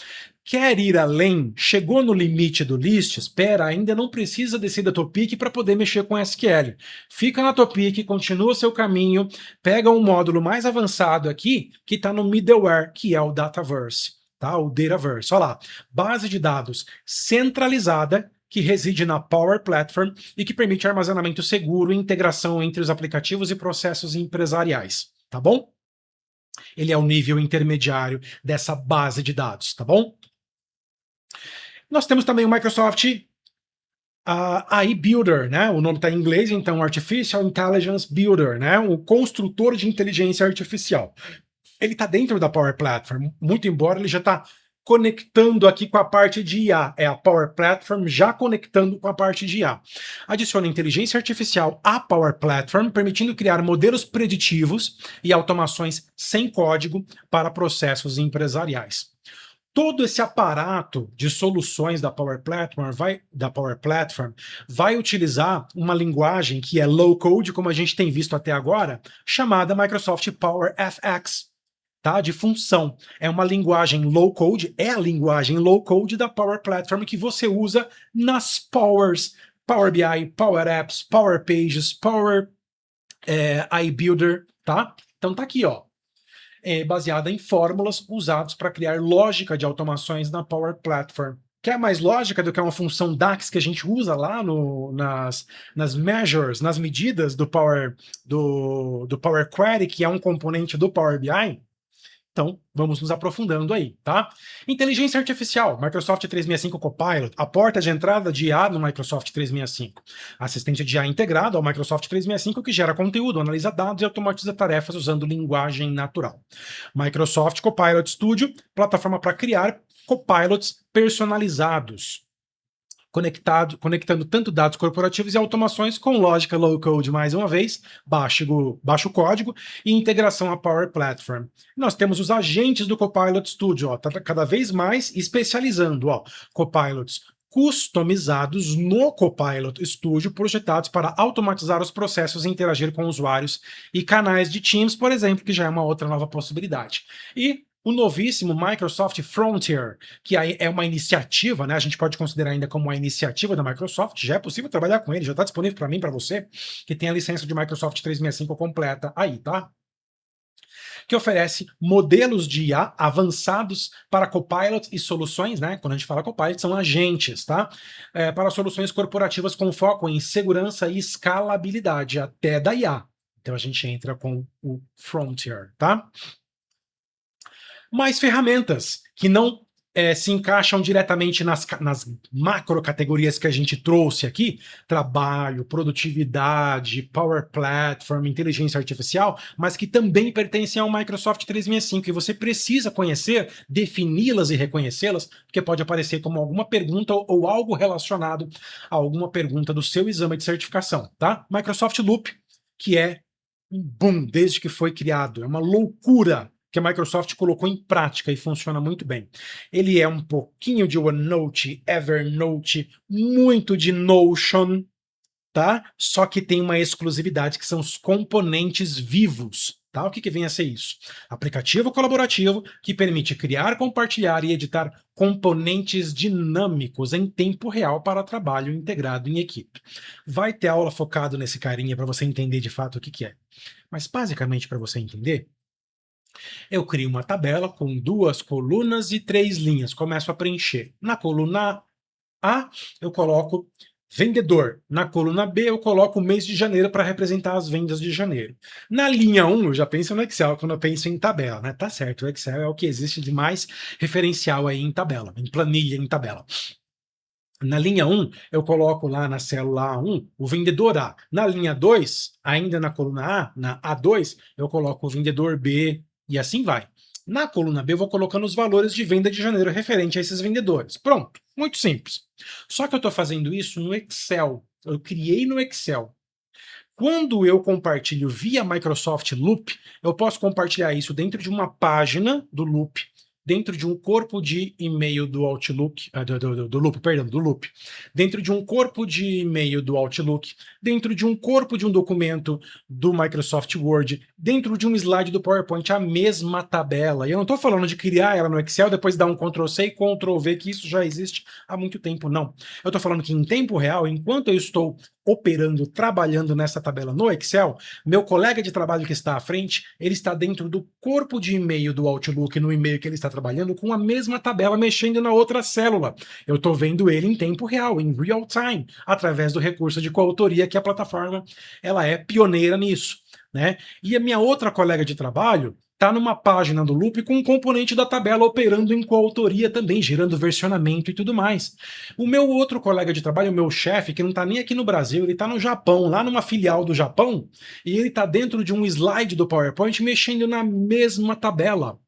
Speaker 1: Quer ir além? Chegou no limite do Lists? Espera, ainda não precisa descer da Topic para poder mexer com SQL. Fica na Topic, continua seu caminho, pega um módulo mais avançado aqui, que está no middleware, que é o Dataverse. Tá? O Dataverse, olha lá, base de dados centralizada que reside na Power Platform e que permite armazenamento seguro e integração entre os aplicativos e processos empresariais, tá bom? Ele é o nível intermediário dessa base de dados, tá bom? Nós temos também o Microsoft AI Builder, né? O nome está em inglês, então Artificial Intelligence Builder, né? O construtor de inteligência artificial. Ele está dentro da Power Platform, muito embora ele já está conectando aqui com a parte de IA. É a Power Platform já conectando com a parte de IA. Adiciona inteligência artificial à Power Platform, permitindo criar modelos preditivos e automações sem código para processos empresariais. Todo esse aparato de soluções da Power Platform vai utilizar uma linguagem que é low code, como a gente tem visto até agora, chamada Microsoft Power FX. Tá, de função. É uma linguagem low code, é a linguagem low code da Power Platform que você usa nas Powers, Power BI, Power Apps, Power Pages, Power iBuilder, tá? Então tá aqui, ó. É baseada em fórmulas usadas para criar lógica de automações na Power Platform. Quer mais lógica do que uma função DAX que a gente usa lá nas measures, nas medidas do Power Query, que é um componente do Power BI? Então, vamos nos aprofundando aí, tá? Inteligência artificial, Microsoft 365 Copilot, a porta de entrada de IA no Microsoft 365. Assistente de IA integrado ao Microsoft 365 que gera conteúdo, analisa dados e automatiza tarefas usando linguagem natural. Microsoft Copilot Studio, plataforma para criar copilots personalizados. Conectando tanto dados corporativos e automações com lógica low-code, mais uma vez, baixo código e integração à Power Platform. Nós temos os agentes do Copilot Studio, tá cada vez mais especializando, copilots customizados no Copilot Studio, projetados para automatizar os processos e interagir com usuários e canais de Teams, por exemplo, que já é uma outra nova possibilidade. E o novíssimo Microsoft Frontier, que é uma iniciativa, né? A gente pode considerar ainda como uma iniciativa da Microsoft, já é possível trabalhar com ele, já está disponível para mim, para você, que tem a licença de Microsoft 365 completa aí, tá? Que oferece modelos de IA avançados para Copilot e soluções, né? Quando a gente fala Copilot, são agentes, tá? Para soluções corporativas com foco em segurança e escalabilidade, até da IA. Então a gente entra com o Frontier, tá? Mais ferramentas que não se encaixam diretamente nas macro categorias que a gente trouxe aqui, trabalho, produtividade, Power Platform, inteligência artificial, mas que também pertencem ao Microsoft 365 e você precisa conhecer, defini-las e reconhecê-las, porque pode aparecer como alguma pergunta ou algo relacionado a alguma pergunta do seu exame de certificação, tá? Microsoft Loop, que é um boom desde que foi criado, é uma loucura que a Microsoft colocou em prática e funciona muito bem. Ele é um pouquinho de OneNote, Evernote, muito de Notion, tá? Só que tem uma exclusividade que são os componentes vivos, tá? O que vem a ser isso? Aplicativo colaborativo que permite criar, compartilhar e editar componentes dinâmicos em tempo real para trabalho integrado em equipe. Vai ter aula focado nesse carinha para você entender de fato o que é. Mas basicamente para você entender, eu crio uma tabela com 2 colunas e 3 linhas. Começo a preencher. Na coluna A, eu coloco Vendedor. Na coluna B, eu coloco o mês de janeiro para representar as vendas de janeiro. Na linha 1, eu já penso no Excel quando eu penso em tabela, né? Tá certo, o Excel é o que existe de mais referencial aí em tabela, em planilha, em tabela. Na linha 1, eu coloco lá na célula A1 o vendedor A. Na linha 2, ainda na coluna A, na A2, eu coloco o vendedor B e assim vai. Na coluna B, eu vou colocando os valores de venda de janeiro referente a esses vendedores. Pronto, muito simples. Só que eu estou fazendo isso no Excel. Eu criei no Excel. Quando eu compartilho via Microsoft Loop, eu posso compartilhar isso dentro de uma página do Loop, dentro de um corpo de e-mail do Outlook, do Loop, perdão, do Loop, dentro de um corpo de e-mail do Outlook, dentro de um corpo de um documento do Microsoft Word, dentro de um slide do PowerPoint, a mesma tabela. E eu não estou falando de criar ela no Excel, depois dar um Ctrl+C e Ctrl+V, que isso já existe há muito tempo, não. Eu estou falando que em tempo real, enquanto eu estou operando, trabalhando nessa tabela no Excel, meu colega de trabalho que está à frente, ele está dentro do corpo de e-mail do Outlook, no e-mail que ele está trabalhando, com a mesma tabela mexendo na outra célula. Eu estou vendo ele em tempo real, em real time, através do recurso de coautoria que a plataforma ela é pioneira nisso, né? E a minha outra colega de trabalho está numa página do Loop com um componente da tabela operando em coautoria também, gerando versionamento e tudo mais. O meu outro colega de trabalho, o meu chefe, que não está nem aqui no Brasil, ele está no Japão, lá numa filial do Japão, e ele está dentro de um slide do PowerPoint mexendo na mesma tabela.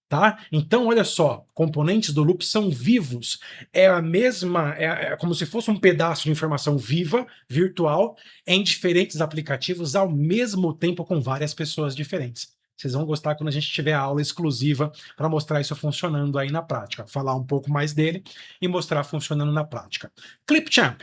Speaker 1: Tá? Então, olha só, componentes do loop são vivos. É a mesma, é como se fosse um pedaço de informação viva, virtual, em diferentes aplicativos ao mesmo tempo com várias pessoas diferentes. Vocês vão gostar quando a gente tiver a aula exclusiva para mostrar isso funcionando aí na prática. Falar um pouco mais dele e mostrar funcionando na prática. Clipchamp.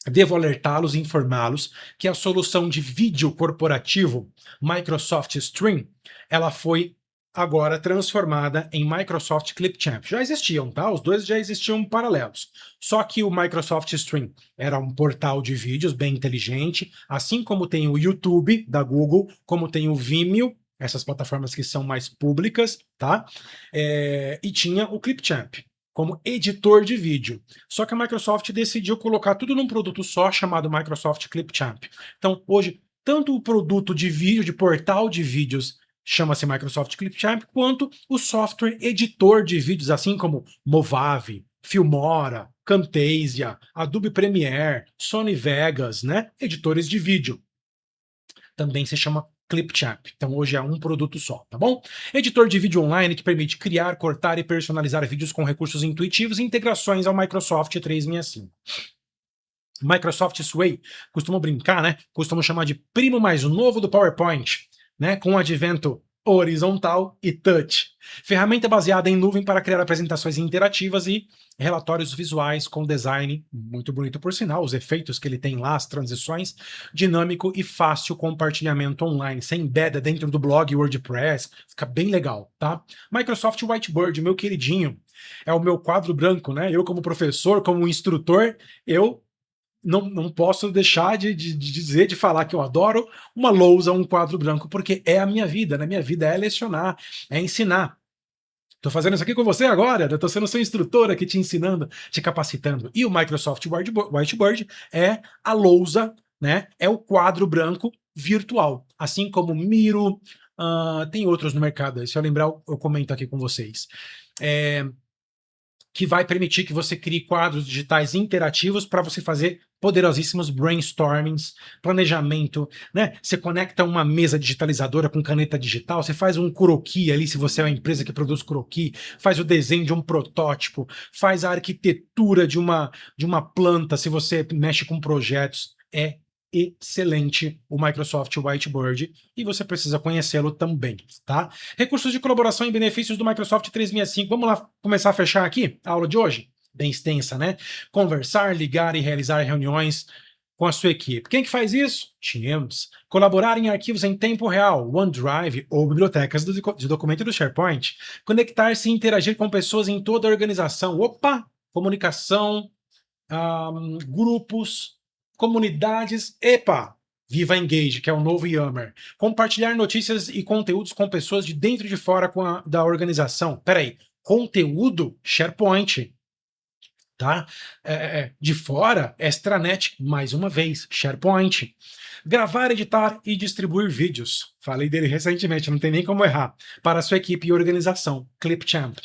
Speaker 1: Devo alertá-los e informá-los que a solução de vídeo corporativo Microsoft Stream, ela foi agora transformada em Microsoft Clipchamp. Já existiam, tá? Os dois já existiam paralelos. Só que o Microsoft Stream era um portal de vídeos bem inteligente, assim como tem o YouTube da Google, como tem o Vimeo, essas plataformas que são mais públicas, tá? E tinha o Clipchamp como editor de vídeo. Só que a Microsoft decidiu colocar tudo num produto só chamado Microsoft Clipchamp. Então, hoje, tanto o produto de vídeo, de portal de vídeos, chama-se Microsoft Clipchamp, quanto o software editor de vídeos, assim como Movave, Filmora, Camtasia, Adobe Premiere, Sony Vegas, né? Editores de vídeo. Também se chama Clipchamp. Então hoje é um produto só, tá bom? Editor de vídeo online que permite criar, cortar e personalizar vídeos com recursos intuitivos e integrações ao Microsoft 365. Microsoft Sway, costumam brincar, né? Costumam chamar de primo mais novo do PowerPoint, né? Com o advento horizontal e touch. Ferramenta baseada em nuvem para criar apresentações interativas e relatórios visuais com design muito bonito, por sinal, os efeitos que ele tem lá, as transições, dinâmico e fácil compartilhamento online. Você embeda dentro do blog WordPress, fica bem legal, tá? Microsoft Whiteboard, meu queridinho, é o meu quadro branco, né? Eu como professor, como instrutor, eu não posso deixar de dizer, de falar que eu adoro uma lousa, um quadro branco, porque é a minha vida. Na minha vida é lecionar, é ensinar. Estou fazendo isso aqui com você agora, estou sendo seu instrutor aqui te ensinando, te capacitando. E o Microsoft Whiteboard é a lousa, né? É o quadro branco virtual. Assim como Miro, tem outros no mercado. Se eu lembrar, eu comento aqui com vocês. Que vai permitir que você crie quadros digitais interativos para você fazer poderosíssimos brainstormings, planejamento, né? Você conecta uma mesa digitalizadora com caneta digital, você faz um croquis ali, se você é uma empresa que produz croquis, faz o desenho de um protótipo, faz a arquitetura de uma planta, se você mexe com projetos. É excelente o Microsoft Whiteboard e você precisa conhecê-lo também, tá? Recursos de colaboração e benefícios do Microsoft 365. Vamos lá começar a fechar aqui a aula de hoje? Bem extensa, né? Conversar, ligar e realizar reuniões com a sua equipe. Quem que faz isso? Teams. Colaborar em arquivos em tempo real, OneDrive ou bibliotecas de documento do SharePoint. Conectar-se e interagir com pessoas em toda a organização. Opa! Comunicação, grupos, comunidades, Viva Engage, que é o novo Yammer. Compartilhar notícias e conteúdos com pessoas de dentro e de fora da organização. Peraí, conteúdo? SharePoint. tá? De fora, extranet, mais uma vez, SharePoint. Gravar, editar e distribuir vídeos. Falei dele recentemente, não tem nem como errar. Para a sua equipe e organização, Clipchamp.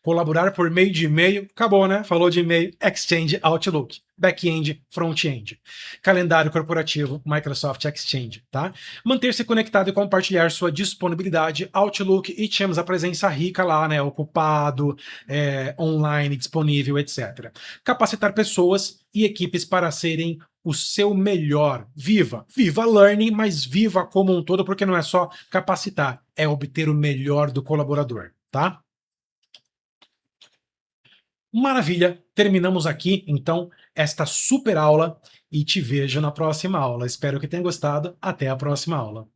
Speaker 1: Colaborar por meio de e-mail, acabou, né? Falou de e-mail, Exchange Outlook. Back-end, front-end. Calendário corporativo, Microsoft Exchange, tá? Manter-se conectado e compartilhar sua disponibilidade, Outlook e tínhamos a presença rica lá, né? Ocupado, online, disponível, etc. Capacitar pessoas e equipes para serem o seu melhor. Viva! Viva Learning, mas viva como um todo, porque não é só capacitar, é obter o melhor do colaborador, tá? Maravilha! Terminamos aqui, então, esta super aula e te vejo na próxima aula. Espero que tenha gostado. Até a próxima aula.